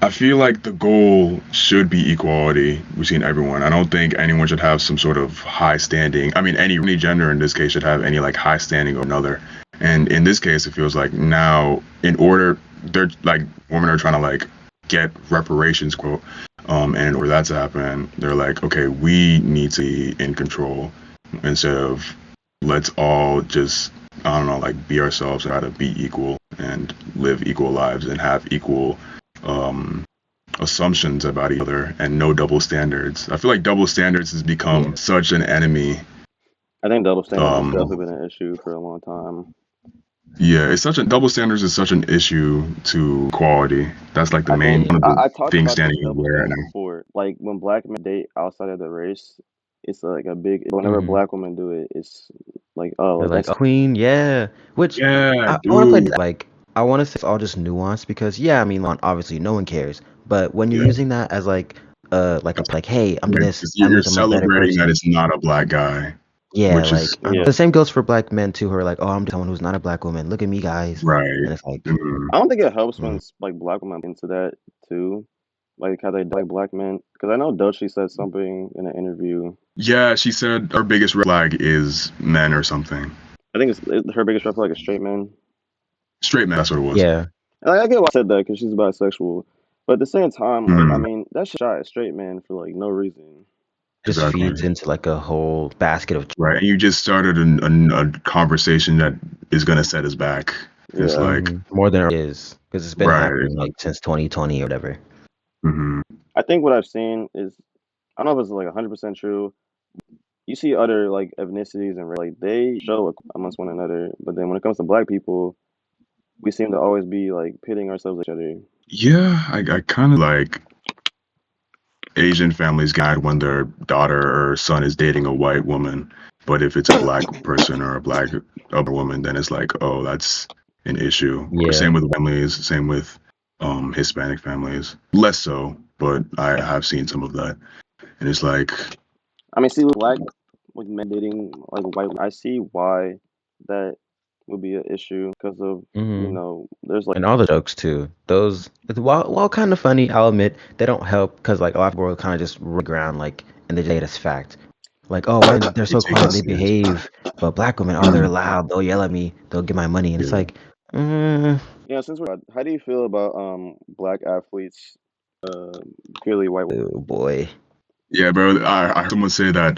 I feel like the goal should be equality between everyone. I don't think anyone should have some sort of high standing. I mean, any gender in this case should have any like high standing or another. And in this case, it feels like now, in order, they're like women are trying to like get reparations, quote. And in order that to happen, they're like, okay, we need to be in control instead of let's all just, I don't know, like be ourselves and try to be equal and live equal lives and have equal assumptions about each other and no double standards. I feel like double standards has become such an enemy. I think double standards has definitely been an issue for a long time. Yeah, double standards is such an issue to equality. That's like the main one of the things standing in the way before. Like when black men date outside of the race, it's like a big. Whenever black women do it, it's like like a queen, yeah. Which I want to play like I want to say it's all just nuance because I mean obviously no one cares, but when you're using that as like hey I'm this, you're celebrating that it's not a black guy. Yeah, the same goes for black men too, who are like, oh, I'm someone who's not a black woman. Look at me, guys. Right. And it's like, I don't think it helps when like black women into that too, like how they like black men. Because I know Doechii said something in an interview. Yeah, she said her biggest red flag is men or something. I think it's her biggest red flag is straight men. Straight men, that's what it was. Yeah. And I get why I said that because she's bisexual, but at the same time, like, I mean, that's shot at straight men for like no reason. Just feeds into like a whole basket of right. And you just started a conversation that is gonna set us back. It's like more than it is because it's been happening like since 2020 or whatever. I think what I've seen is I don't know if it's like 100% true. You see other like ethnicities and like they show amongst one another, but then when it comes to black people, we seem to always be like pitting ourselves with each other. Yeah, I kind of like Asian families guide when their daughter or son is dating a white woman, but if it's a black person or a black other woman, then it's like, oh, that's an issue. Yeah. Same with families, same with Hispanic families. Less so, but I have seen some of that, and it's like, I mean, see, with black with men dating like white, I see why that would be an issue because of you know there's like and all the jokes too. Those while kind of funny, I'll admit they don't help because like a lot of people kind of just run around like and they date as fact. Like, oh, they're so quiet, they behave. But black women, oh, they're loud. They'll yell at me. They'll get my money, and it's Yeah. like, mm, Yeah, how do you feel about black athletes, purely white? oh boy. Yeah, bro. I heard someone say that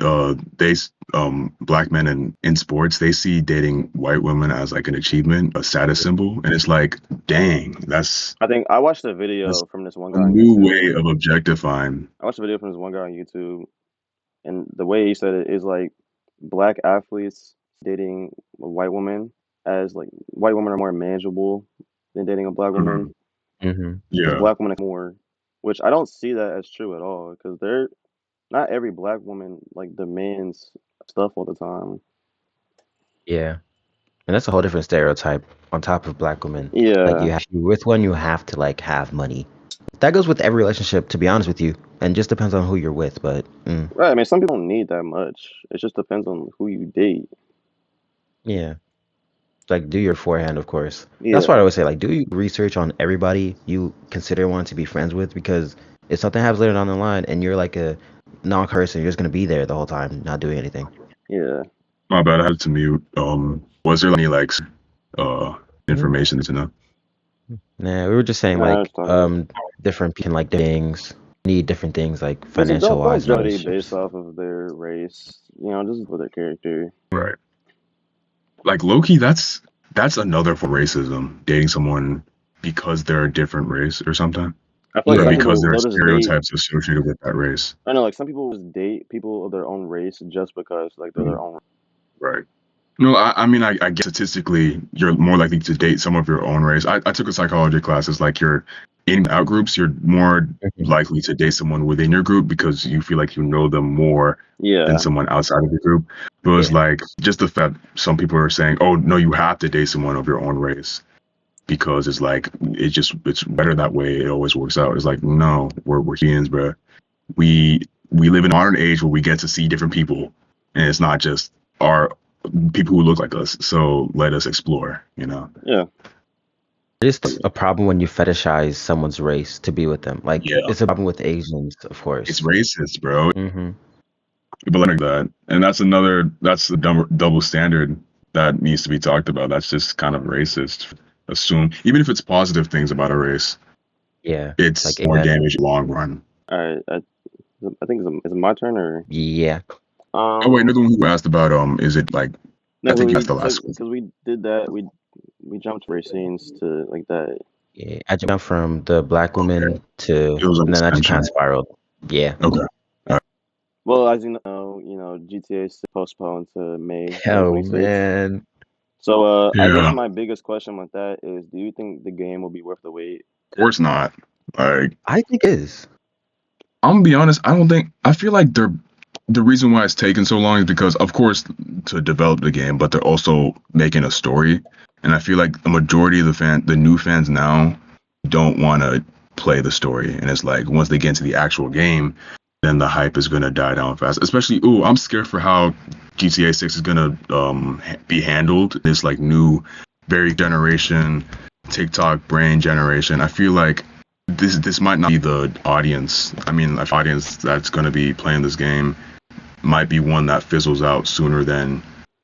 black men in sports, they see dating white women as like an achievement, a status symbol, and it's like, dang, that's I think I watched a video that's from this one a guy on new YouTube. way of objectifying. I watched a video from this one guy on YouTube, and the way he said it is like black athletes dating a white woman, as like white women are more manageable than dating a black woman, Mm-hmm. because Yeah, black women are more, which I don't see that as true at all, because not every black woman like demands stuff all the time. Yeah. And that's a whole different stereotype on top of black women. Like Yeah, if you're with one, you have to like have money. That goes with every relationship, to be honest with you, and just depends on who you're with. But right. I mean, some people don't need that much. It just depends on who you date. yeah, like do your forehand, of course. That's Yeah, why I always say, like, do your research on everybody you consider wanting to be friends with, because if something happens later down the line and you're like a non-person, you're just gonna be there the whole time, not doing anything. yeah. my bad. I had to mute. Was there any like information to know? Nah, we were just saying Yeah, I was like talking. different people can like things, need different things like Listen, financial don't wise in judge anybody based relationships. off of their race. You know, just for their character. Right. Like low-key, that's another form of racism, dating someone because they're a different race or something, I feel like or Yeah, some because people there are they'll just date. stereotypes associated with that race. I know, like some people just date people of their own race just because like they're their own. Right. No, I mean, I guess statistically, you're more likely to date some of your own race. I took a psychology class. It's like you're in out groups, you're more likely to date someone within your group because you feel like you know them more Yeah, than someone outside of the group. But it's Yeah. like just the fact some people are saying, oh, no, you have to date someone of your own race because it's like, it's better that way. It always works out. It's like, no, we're humans, bro. We live in a modern age where we get to see different people, and it's not just our people who look like us. So let us explore, you know? yeah. It's just a problem when you fetishize someone's race to be with them. Like Yeah. it's a problem with Asians, of course. It's racist, bro. Mm-hmm. But like that, and that's the double standard that needs to be talked about. That's just kind of racist. Assume even if it's positive things about a race, Yeah. it's Like more that. damage long run. All right. I think is it my turn or Yeah. Oh wait, another one who asked about is it like no? I think that's the last one. Because we did that. We jumped race scenes to like that. Yeah. I jumped from the black woman to, It was an and then I just kind extension. of spiraled. Yeah. Okay. Well, as you know, GTA is postponed to May Oh 2026. man. So I Yeah. guess my biggest question with that is, do you think the game will be worth the wait? Of course not. Like I think it is. I'm gonna be honest. I feel like the reason why it's taken so long is because, of course, to develop the game, but they're also making a story. And I feel like the majority of the new fans now don't want to play the story. And it's like once they get into the actual game, then the hype is gonna die down fast. Especially, I'm scared for how GTA 6 is gonna be handled. This like new, very generation TikTok brain generation. I feel like this might not be the audience. I mean, the audience that's gonna be playing this game might be one that fizzles out sooner than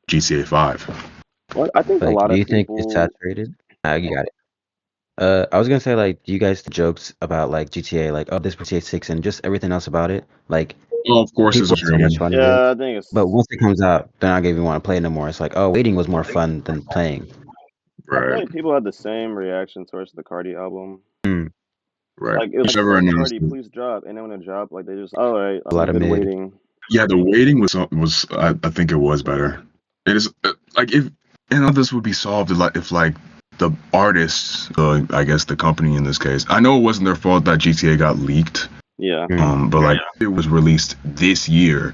GTA 5. Well, I think a Like, lot do of you think people. it's saturated? You got it. I was gonna say, like, do you guys jokes about like GTA, like, oh, this GTA 6 and just everything else about it? Like, Well, of course, it's people have so much fun with it. Yeah, I think it's But once it comes out, they're not gonna even want to play no more. It's like, oh, waiting was more fun than playing. I feel right, like people had the same reaction towards the Cardi album. right. Like it was Whichever like, announced Cardi, it. please drop, and then when it dropped, like they just, all right, A lot of good mid. waiting. Yeah, the waiting was I think it was better. It is like if and this would be solved if like the artists, I guess the company in this case. I know it wasn't their fault that GTA got leaked. Yeah, But like if it was released this year,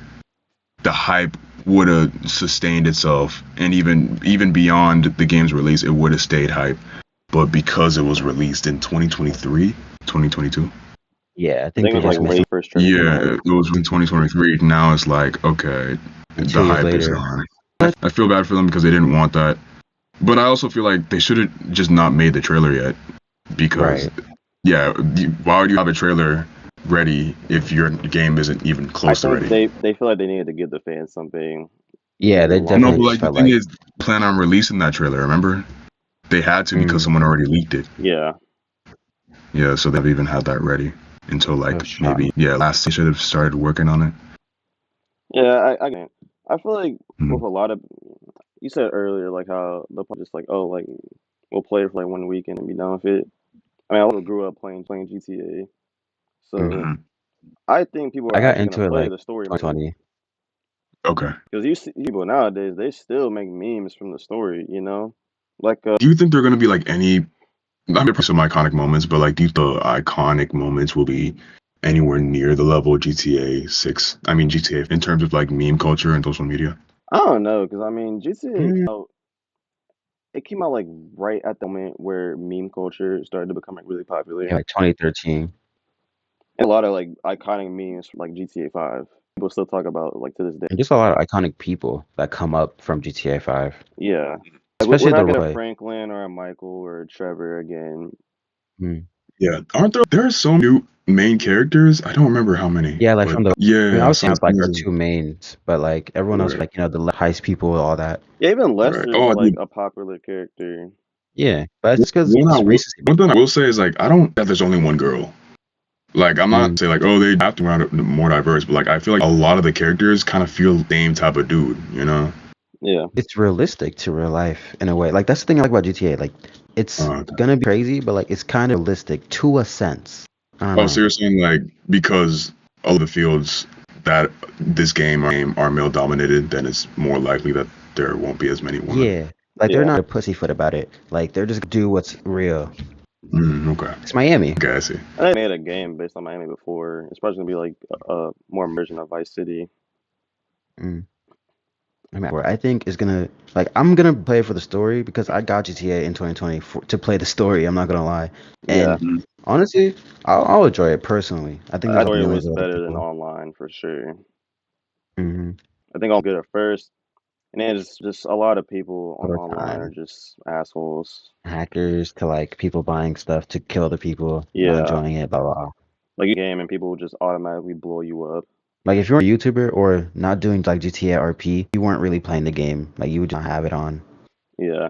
the hype would have sustained itself, and even beyond the game's release, it would have stayed hype. But because it was released in 2023, 2022. Yeah, I I think think they it was just like missed late first trailer. Yeah, it was in 2023. Now it's like, okay, it. the 2 years hype is later. gone. I feel bad for them because they didn't want that. But I also feel like they should have just not made the trailer yet. Because, Right. yeah, why would you have a trailer ready if your game isn't even I close to think ready? they feel like they needed to give the fans something Yeah, they long No, definitely but movie. just like the felt thing like. is, plan on releasing that trailer. Remember, they had to because Mm, someone already leaked it. Yeah. Yeah, so they've even had that ready until I like was shocked. maybe last. They should have started working on it. Yeah, I feel like Mhm. with a lot of, you said earlier, like how they'll probably just like, oh, like we'll play it for like 1 weekend and be done with it. I mean, I also grew up playing GTA, so Mhm. I think people I are got actually gonna into it play like the story mode 2020. Okay. because you see people nowadays, they still make memes from the story, you know, like Do you think there are gonna be like any? I mean, some iconic moments, but like, do you think the iconic moments will be anywhere near the level of GTA 6? I mean, GTA in terms of like meme culture and social media. I don't know, because I mean, GTA, Mm, it came out like right at the moment where meme culture started to become like really popular, yeah, like 2013. and a lot of like iconic memes from like GTA 5. People still talk about like to this day. And just a lot of iconic people that come up from GTA 5, Yeah. Like we're especially the not getting a roleplay. Franklin or a Michael or a Trevor again. Mm. Yeah, aren't there are so new main characters? I don't remember how many. Yeah, like But from the. I mean, yeah, obviously so have it's like our amazing. two mains, but like everyone else, Right, like the heist people, all that. Yeah, even right. Lester's Oh, like dude, a popular character. Yeah, but it's because one, it's recency. one thing I will say is like I don't that there's only one girl. Like I'm not Mm. saying like, oh, they have to be more diverse, but like I feel like a lot of the characters kind of feel the same type of dude, you know? Yeah. It's realistic to real life in a way. Like that's the thing I like about GTA. Like it's Okay. gonna be crazy, but like it's kind of realistic to a sense. I don't Oh, so know. you're saying like because all the fields that this game are male dominated, then it's more likely that there won't be as many women. Yeah, like they're Yeah. not a pussyfoot about it. Like they're just gonna do what's real. Okay. It's Miami. Okay, I see. I think they made a game based on Miami before. It's probably gonna be like a more version of Vice City. Mm. I mean, I think is gonna like I'm gonna play for the story because I got GTA in 2020 to play the story. I'm not gonna lie, Yeah. and honestly, I'll enjoy it personally. I think I there's thought it millions was of other better than people. online for sure. Mm-hmm. I think I'm good at first. And then just a lot of people Over online are time, just assholes. hackers to like people buying stuff to kill the people, not Yeah. enjoying it, blah blah. Like you game and people will just automatically blow you up. Like if you're a YouTuber or not doing like GTA RP, you weren't really playing the game. Like you would not have it on. Yeah.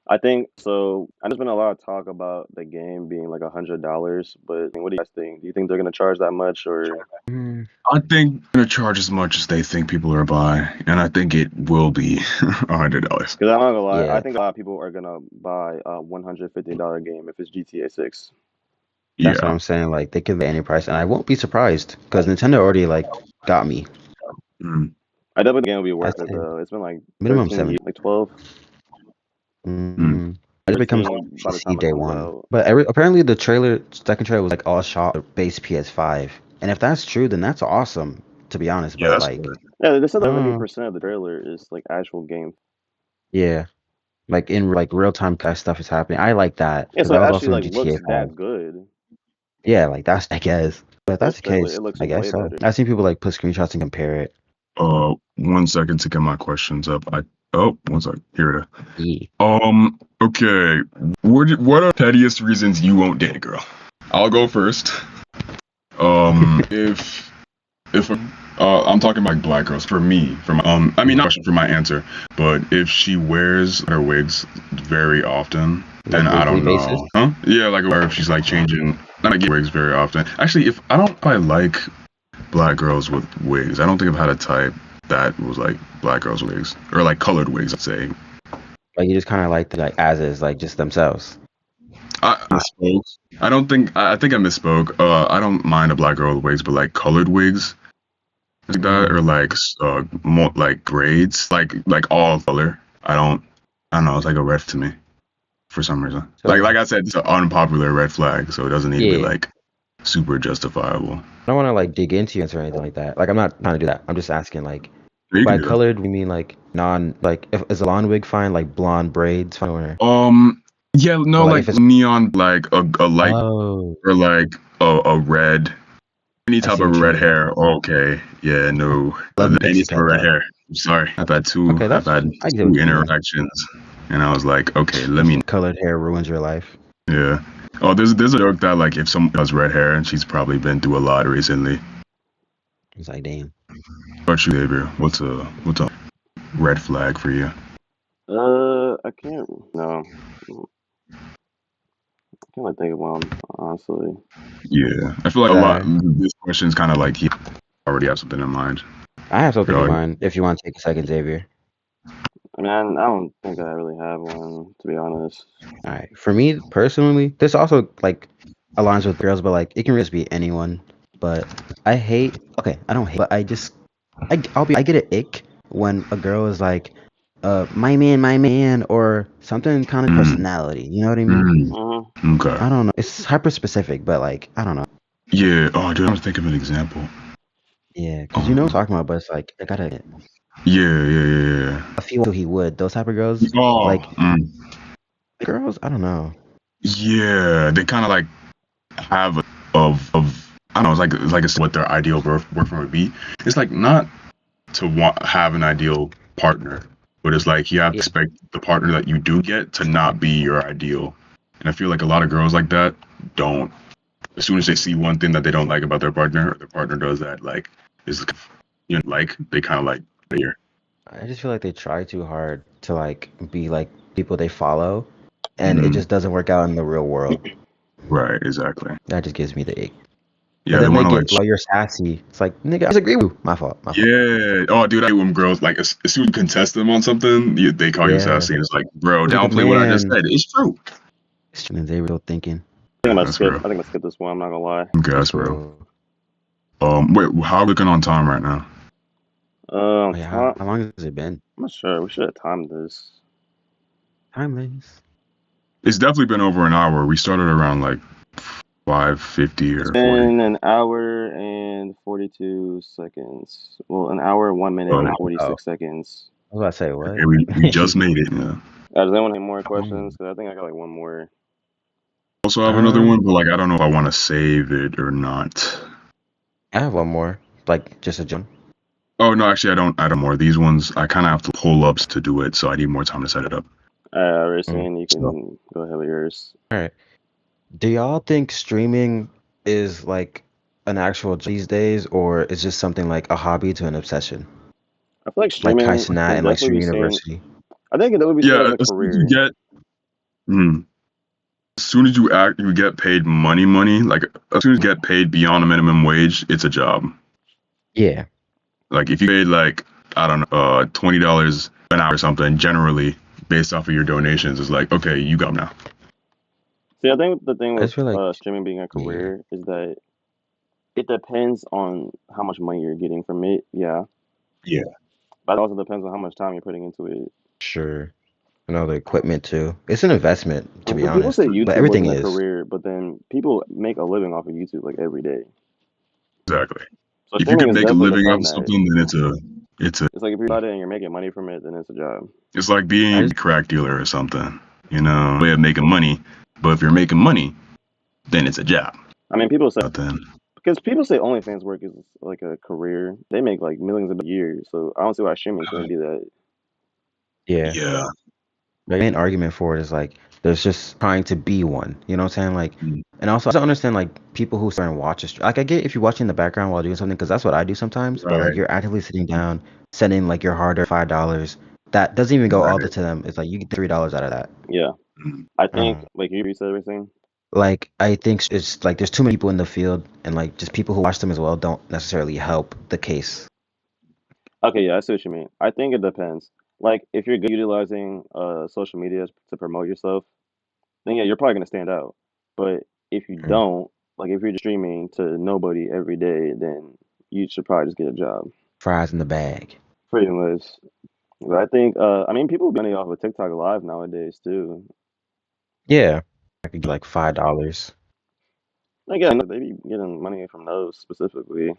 I think so. And there's been a lot of talk about the game being like $100, but what do you guys think? Do you think they're gonna charge that much, or Mm, I think they're gonna charge as much as they think people are buying, and I think it will be $100. because I'm not gonna lie, I yeah, think a lot of people are gonna buy a $150 game if it's GTA 6. that's what Yeah. I'm saying. Like they could be any price, and I won't be surprised because Nintendo already like got me. Mm. I definitely think the game will be I worth it say though. It's been like minimum 13 years, 7. like 12, Mm-hmm. It becomes 13 by the PC time it day comes one. out. But apparently the second trailer was like all shot base PS5, and if that's true, then that's awesome. To be honest, Yeah, but that's like, good. Yeah, they said I that don't know. 70% of the trailer is like actual game. Yeah, like in like real time stuff is happening. I like that Yeah, because so that it was actually also in like GTA looks 5. that good. Yeah, like that's I guess. But if that's This the trailer, case, it looks I guess way so. better. I've seen people like put screenshots and compare it. 1 second to get my questions up. 1 sec. Here it is. Yeah. Okay. What are the pettiest reasons you won't date a girl? I'll go first. If I'm talking about like black girls for me, I mean not question for my answer, but if she wears her wigs very often, then Like I weekly don't basis. know. Huh? Yeah, like or if she's like changing, not like wigs very often. Actually, if I like black girls with wigs. I don't think I've had a type that was like black girls with wigs or like colored wigs. I'd say. Like you just kind of like the like as is, like just themselves. I misspoke. I don't think. I think I misspoke. I don't mind a black girl with wigs, but like colored wigs, like that, or like more like braids, like all color. I don't know. It's like a red to me for some reason. So Like I said, it's an unpopular red flag, so it doesn't need to be yeah, like super justifiable. I don't want to like dig into your answer or anything like that. Like I'm not trying to do that. I'm just asking like You can by do that. colored we mean like non like if is a blonde wig fine, like blonde braids fine or Yeah, no, like like if it's neon, like a light oh or like a red. Any I type see of what you red mean. hair. Okay. Yeah, no. Love the Any pixie type of cut red though. hair. I'm sorry. Okay, I've had I get two what you mean. interactions and I was like, okay, let me Colored hair ruins your life. yeah. Oh, there's a joke that like if someone has red hair and she's probably been through a lot recently. It's like damn. But you, Xavier, what's up? red flag for you? I can't. No, I can't think of one honestly. Yeah, I feel like a lot. Sorry. This question is kind of like he already have something in mind. I have something Go in ahead. mind if you want to take a second, Xavier. I mean, I don't think I really have one, to be honest. All right. For me personally, this also like aligns with girls, but like it can just be anyone. But I hate. Okay, I don't hate, but I get an ick when a girl is like, my man, or something kind of Mm, personality. You know what I mean? Mm-hmm. okay. I don't know. It's hyper specific, but like I don't know. Yeah. Oh, dude, I was think of an example. Yeah, because you know what I'm talking about, but it's like I gotta. Yeah. If he would, those type of girls, Oh, like girls, I don't know. yeah. They kind of like have of I don't know. It's like what their ideal boyfriend would be. It's like not to have an ideal partner, but it's like you have to expect the partner that you do get to not be your ideal. And I feel like a lot of girls like that don't. As soon as they see one thing that they don't like about their partner, or their partner does that like is like they kind of like here. I just feel like they try too hard to like be like people they follow, and it just doesn't work out in the real world. Right, exactly. That just gives me the ick. Yeah, But they then want to like you're sassy. It's like nigga, I disagree with you. My fault. Yeah. Oh, dude, I hate when girls like as soon as you contest them on something, they call you sassy, and it's like, bro, Look at the downplay what I just man. said. It's true. And they were thinking. I think I'm That's skip. real. I think I'm gonna skip this one. I'm not gonna lie. Okay, that's real. Wait, how are we looking on time right now? Oh, yeah, how long has it been? I'm not sure. We should have timed this. Timeless. It's definitely been over an hour. We started around like 5:50 or 40. It's been an hour and 42 seconds. Well, an hour, 1 minute, and 46 seconds. I was about to say what? Okay, we just made it. Yeah. Does anyone have more questions? Because I think I got like one more. Also have another one, but like I don't know if I want to save it or not. I have one more, like just a jump. Oh no, actually I don't more. These ones I kind of have to pull ups to do it, so I need more time to set it up. Racine, you can go ahead with yours. All right. Do y'all think streaming is like an actual job these days, or is just something like a hobby to an obsession? I feel like streaming, like Kai Cenat and like Stream University. I think it would be seen as a career. As soon as you get paid money, like as soon as you get paid beyond a minimum wage, it's a job. Yeah. Like if you paid like I don't know, $20 an hour or something, generally based off of your donations, it's like okay, you got now. See, I think the thing with streaming being a career is that it depends on how much money you're getting from it. Yeah. Yeah. But it also depends on how much time you're putting into it. Sure. And all the equipment too. It's an investment, to be honest. People say YouTube but everything wasn't is a career, but then people make a living off of YouTube like every day. Exactly. So if you can make a living off of something, then it's like if you're about it and you're making money from it, then it's a job. It's like being a crack dealer or something. You know, way of making money. But if you're making money, then it's a job. I mean, people say because people say OnlyFans work is like a career. They make like millions a year, so I don't see why streaming couldn't do that. Yeah. The main argument for it is like there's just trying to be one. You know what I'm saying? Like, and also I don't understand like people who sit and watch a stream. Like I get if you're watching in the background while doing something, because that's what I do sometimes. But like you're actively sitting down, sending like your hard-earned $5. That doesn't even go all to them. It's like you get $3 out of that. Yeah, I think like you said everything. Like I think it's like there's too many people in the field, and like just people who watch them as well don't necessarily help the case. Okay, yeah, I see what you mean. I think it depends. Like if you're utilizing social media to promote yourself, then yeah, you're probably gonna stand out. But if you don't, like if you're just streaming to nobody every day, then you should probably just get a job. Fries in the bag. Pretty much. But I think I mean people get money off of TikTok Live nowadays too. Yeah. I could get like $5. Again, they be getting money from those specifically.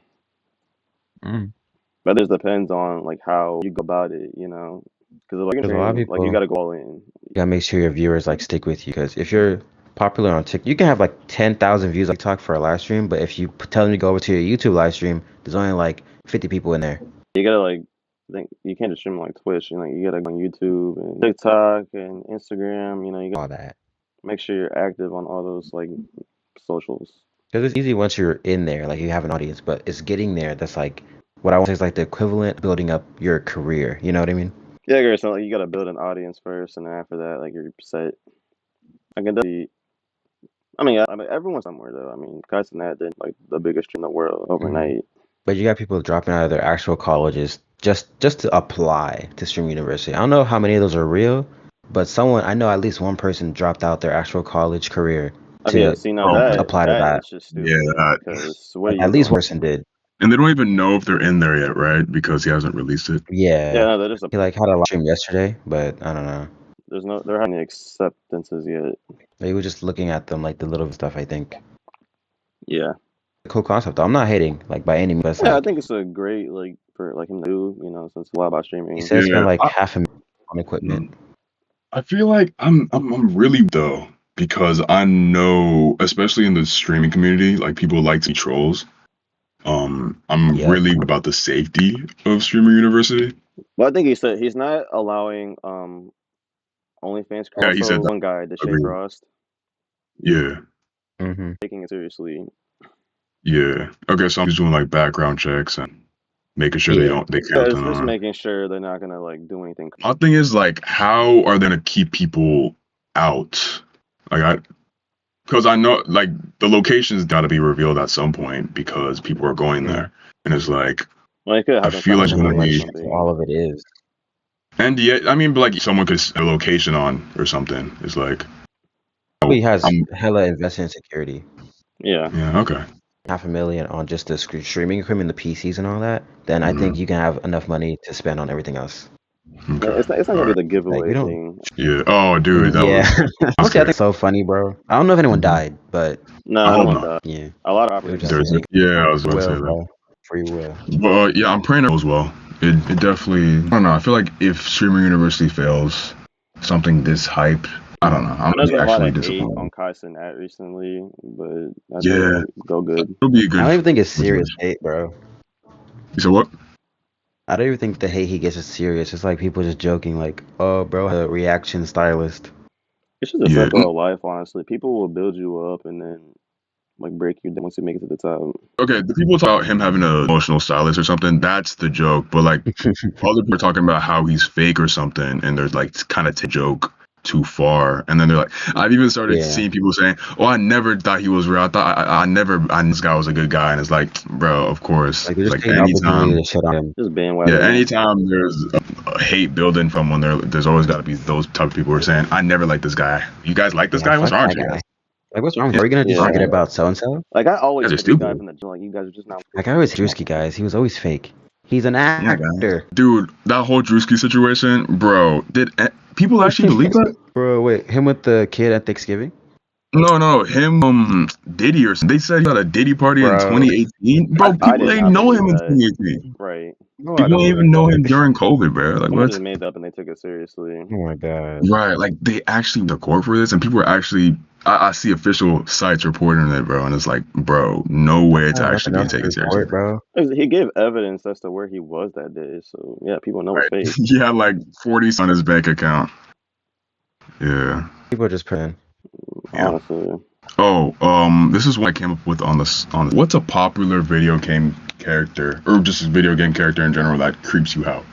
But it just depends on like how you go about it, you know. Because like, a lot of people, like you gotta go all in. You gotta make sure your viewers like stick with you. Because if you're popular on TikTok, you can have like 10,000 views on TikTok for a live stream, but if you tell them to go over to your YouTube live stream, there's only like 50 people in there. You gotta like think you can't just stream like Twitch. You know, you gotta go on YouTube and TikTok and Instagram. You know, you gotta all that. Make sure you're active on all those like socials. Because it's easy once you're in there, like you have an audience, but it's getting there that's like what I want to say is like the equivalent of building up your career. You know what I mean? Yeah, I agree. So like, you gotta build an audience first, and then after that, like you're set. I can definitely. I mean, everyone's somewhere though. I mean, Kai Cenat did like the biggest stream in the world overnight. But you got people dropping out of their actual colleges just to apply to Stream University. I don't know how many of those are real, but I know at least one person dropped out their actual college career Okay, yeah, to see now that apply to that. is just stupid. Yeah, Because what are At you least one doing? person did. and they don't even know if they're in there yet, right? Because he hasn't released it. Yeah. Yeah, no, they're just He like had a live stream yesterday, but I don't know. they're having acceptances yet. He was just looking at them like the little stuff. I think Yeah. cool concept. Though. I'm not hating like by any means. But Yeah, I like, think it's a great like for like him to do, since a lot about streaming. he said Yeah. spent like $500,000 on equipment. I feel like I'm really though, because I know, especially in the streaming community, like people like to be trolls. I'm Yeah. really about the safety of Streamer University. Well, I think he said he's not allowing OnlyFans. Yeah, he said that. One guy, the Shay Agreed. Frost, Yeah, Mm-hmm. taking it seriously. yeah. Okay, so I'm just doing like background checks and making sure they Yeah. can't. It's just making sure they're not gonna like do anything. My thing is like, how are they gonna keep people out? Because I know like the location's got to be revealed at some point because people are going there, and it's like, Well, it could I happen feel like something when we- something. All of it is. and yeah, I mean, but like someone could set a location on or something. It's like, He has I'm- hella invested in security. Yeah. yeah, okay. $500,000 on just the streaming equipment, the PCs, and all that. Then I think you can have enough money to spend on everything else. Okay. It's not gonna be the giveaway we don't- thing. Yeah. Oh, dude, that yeah. was. Honestly, I think it's so funny, bro. I don't know if anyone Mhm. died, but No, I I hope don't not. want that. yeah. A lot of It was operators. just Yeah, I was about to say will, that. bro. Free will. But yeah, I'm praying it goes well. It definitely. I don't know. I feel like if Streamer University fails, something this hype, I don't know. I'm There's been a lot actually of hate disappointed. on Kai Cenat recently, but I Yeah. think it'll go good. It'll be a good. I don't even think it's serious hate, bro. You said what? I don't even think the hate he gets is serious. It's like people just joking, like, "Oh, bro, a reaction stylist." It's just a Yeah. circle of life, honestly. People will build you up and then like break you down once you make it to the top. Okay, the people talk about him having an emotional stylist or something. That's the joke. But like, other people are talking about how he's fake or something, and they're like kind of to joke too far. And then they're like, I've even started Yeah. seeing people saying, "Oh, I never thought he was real. I thought I never. This guy was a good guy." And it's like, bro, of course. Like they're just Like taking anytime. opportunity to shit on him. Just bandwagon. Yeah, anytime there's a hate building from one, there's always got to be those type of people who are saying, "I never liked this guy. You guys like this Yeah, guy? What's fuck wrong that with you guy. guys?" Like, what's wrong? Are we gonna just Yeah. forget about so and so? Like I always You guys are hate the guy stupid. from the gym. Like you guys are just not. Like I always Drewski guys. He was always fake. He's an actor, Dude, that whole Drewski situation, bro. Did people actually believe that? bro. Wait, him with the kid at Thanksgiving? No, him, Diddy or something. They said he had a Diddy party in Bro. 2018. Bro, I people did ain't not know him in believe 2018. Right. No, I People don't didn't even know him during COVID, bro. Like, Someone what? just made that up and they took it seriously. Oh my god. Right, like they actually went to court for this, and people are actually. I see official sites reporting it, bro, and it's like, bro, no way it's Oh, actually being nothing taken else to seriously. report, bro. He gave evidence as to where he was that day, so yeah, people know it's fake. He had like 40 on his bank account. Yeah. People are just putting. Yeah. Honestly. Oh, this is what I came up with on this. What's a popular video game character, or just a video game character in general that creeps you out?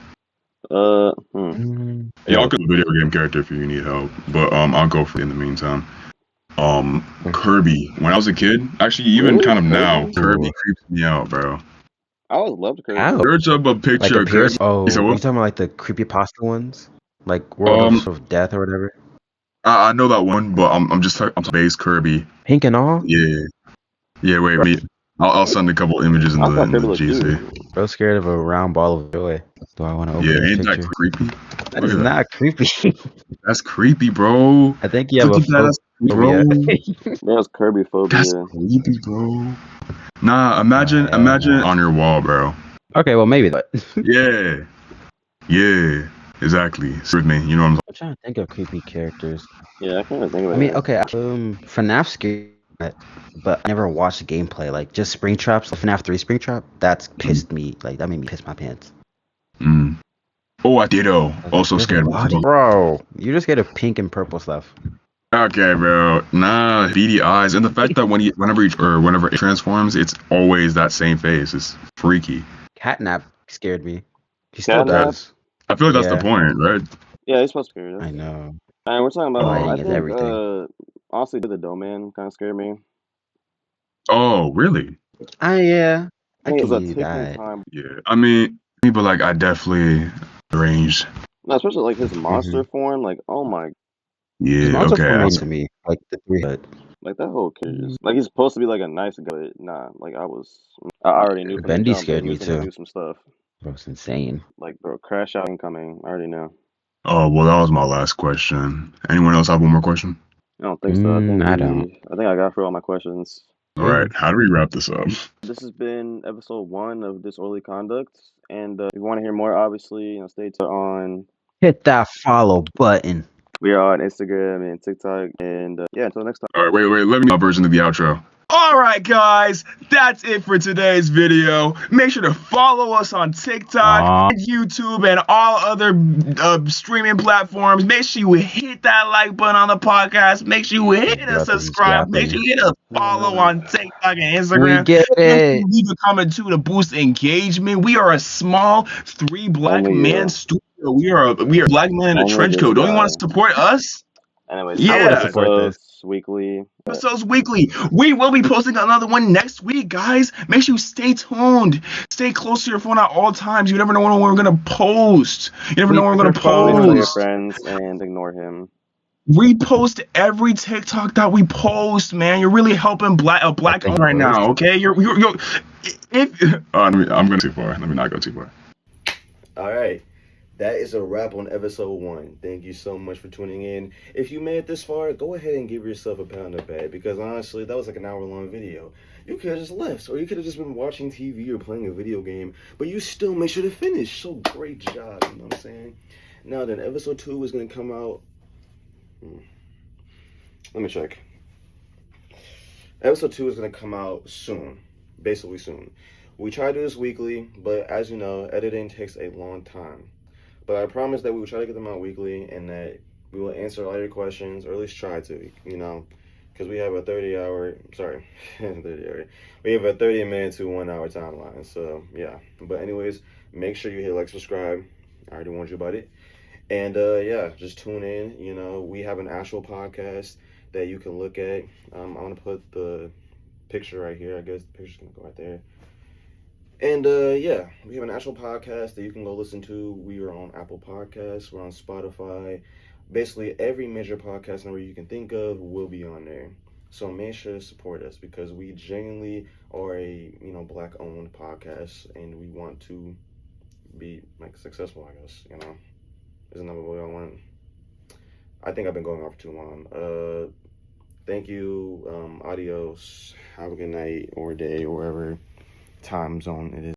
Y'all could video game character if you need help, but I'll go for it in the meantime. Kirby. When I was a kid, actually even Ooh, kind of now, Kirby? Kirby creeps me out, bro. I always loved Kirby. Ow. Search up a Like picture a of Kirby. pierce. Oh, You said you what? talking about like the creepypasta ones, like World of Death or whatever? I know that one, but I'm just talking base Kirby. Pink and all. Yeah. Wait. I'll send a couple images in I the, thought in Kirby the looked GC. cute. Bro, scared of a round ball of joy. Do I want to open Yeah, this ain't that picture? creepy? That Look is at that. not creepy. That's creepy, bro. I think you have a Look at that, that's creepy, bro. phobia. There's Kirby phobia. That's creepy, bro. Nah, imagine on your wall, bro. Okay, well maybe that. Yeah, exactly. With me, you know what I'm I'm trying to think of creepy characters. Yeah, I can't even think of it. I mean, okay, FNAF scared, but I never watched the gameplay. Like just Springtraps, like FNAF 3 Springtrap. That's pissed me. Like that made me piss my pants. Mm. Oh, I ditto. Also There's a scared. body. Bro, you just get a pink and purple stuff. Okay, bro. Nah, beady eyes, and the fact that whenever it transforms, it's always that same face. It's freaky. Catnap scared me. He still Catnap? does. I feel like that's the point, right? Yeah, it's supposed to be. I know. And we're talking about. Lighting I is think everything. honestly, the Domain kind of scared me. Oh, really? Yeah, I It can was a believe ticking that. time. Yeah. I mean, but like I definitely arranged. No, especially like his Hmm. monster form. Like, oh my, His Yeah. monster Okay. form made to me like the three head. like that whole character. Like he's supposed to be like a nice guy, but nah. Like I already knew from the Bendy jump that scared he me was gonna too. do some stuff. Bro, it's insane. Like, bro, crash out incoming. I already knew. Oh well, that was my last question. Anyone else have one more question? I don't think so. I don't. I think I got through all my questions. All Yeah. right. How do we wrap this up? This has been episode 1 of Disorderly Conduct, and if you want to hear more, obviously, stay tuned on. Hit that follow button. We are on Instagram and TikTok, and yeah, until next time. All right. Wait. Let me do my version of the outro. All right, guys, that's it for today's video. Make sure to follow us on TikTok, and YouTube, and all other streaming platforms. Make sure you hit that like button on the podcast. Make sure you hit a subscribe. Make sure you hit a follow on TikTok and Instagram. We get Make sure it. you leave a comment too to boost engagement. We are a small 3 black Only man you. studio. We are black men in a Only trench this coat. Don't you want to guy. support us? Anyways, Yeah. episodes weekly. Episodes weekly. We will be posting another one next week, guys. Make sure you stay tuned. Stay close to your phone at all times. You never know when we're gonna post. You never know when we're gonna Please tell your post. friends and ignore him. Repost every TikTok that we post, man. You're really helping black owned right now. Okay, you're if I'm going too far. Let me not go too far. All right. That is a wrap on episode 1. Thank you so much for tuning in. If you made it this far, go ahead and give yourself a pat on the back, because honestly, that was like an hour-long video. You could have just left, or you could have just been watching TV or playing a video game, but you still made sure to finish. So great job, you know what I'm saying? Now then, episode 2 is going to come out. Let me check. Episode 2 is going to come out soon, basically soon. We try to do this weekly, but as you know, editing takes a long time. But I promise that we will try to get them out weekly, and that we will answer all your questions, or at least try to, because we have a 30 minute to 1 hour timeline. So yeah, but anyways, make sure you hit like, subscribe. I already warned you about it. And yeah, just tune in. We have an actual podcast that you can look at. I'm gonna put the picture right here. I guess the picture's gonna go right there. And yeah, we have an actual podcast that you can go listen to. We are on Apple Podcasts, we're on Spotify. Basically every major podcast number you can think of will be on there. So make sure to support us, because we genuinely are a black owned podcast, and we want to be like successful, I guess. Isn't that what we all want? I think I've been going on for too long. Thank you. Adios. Have a good night or day or wherever time zone it is.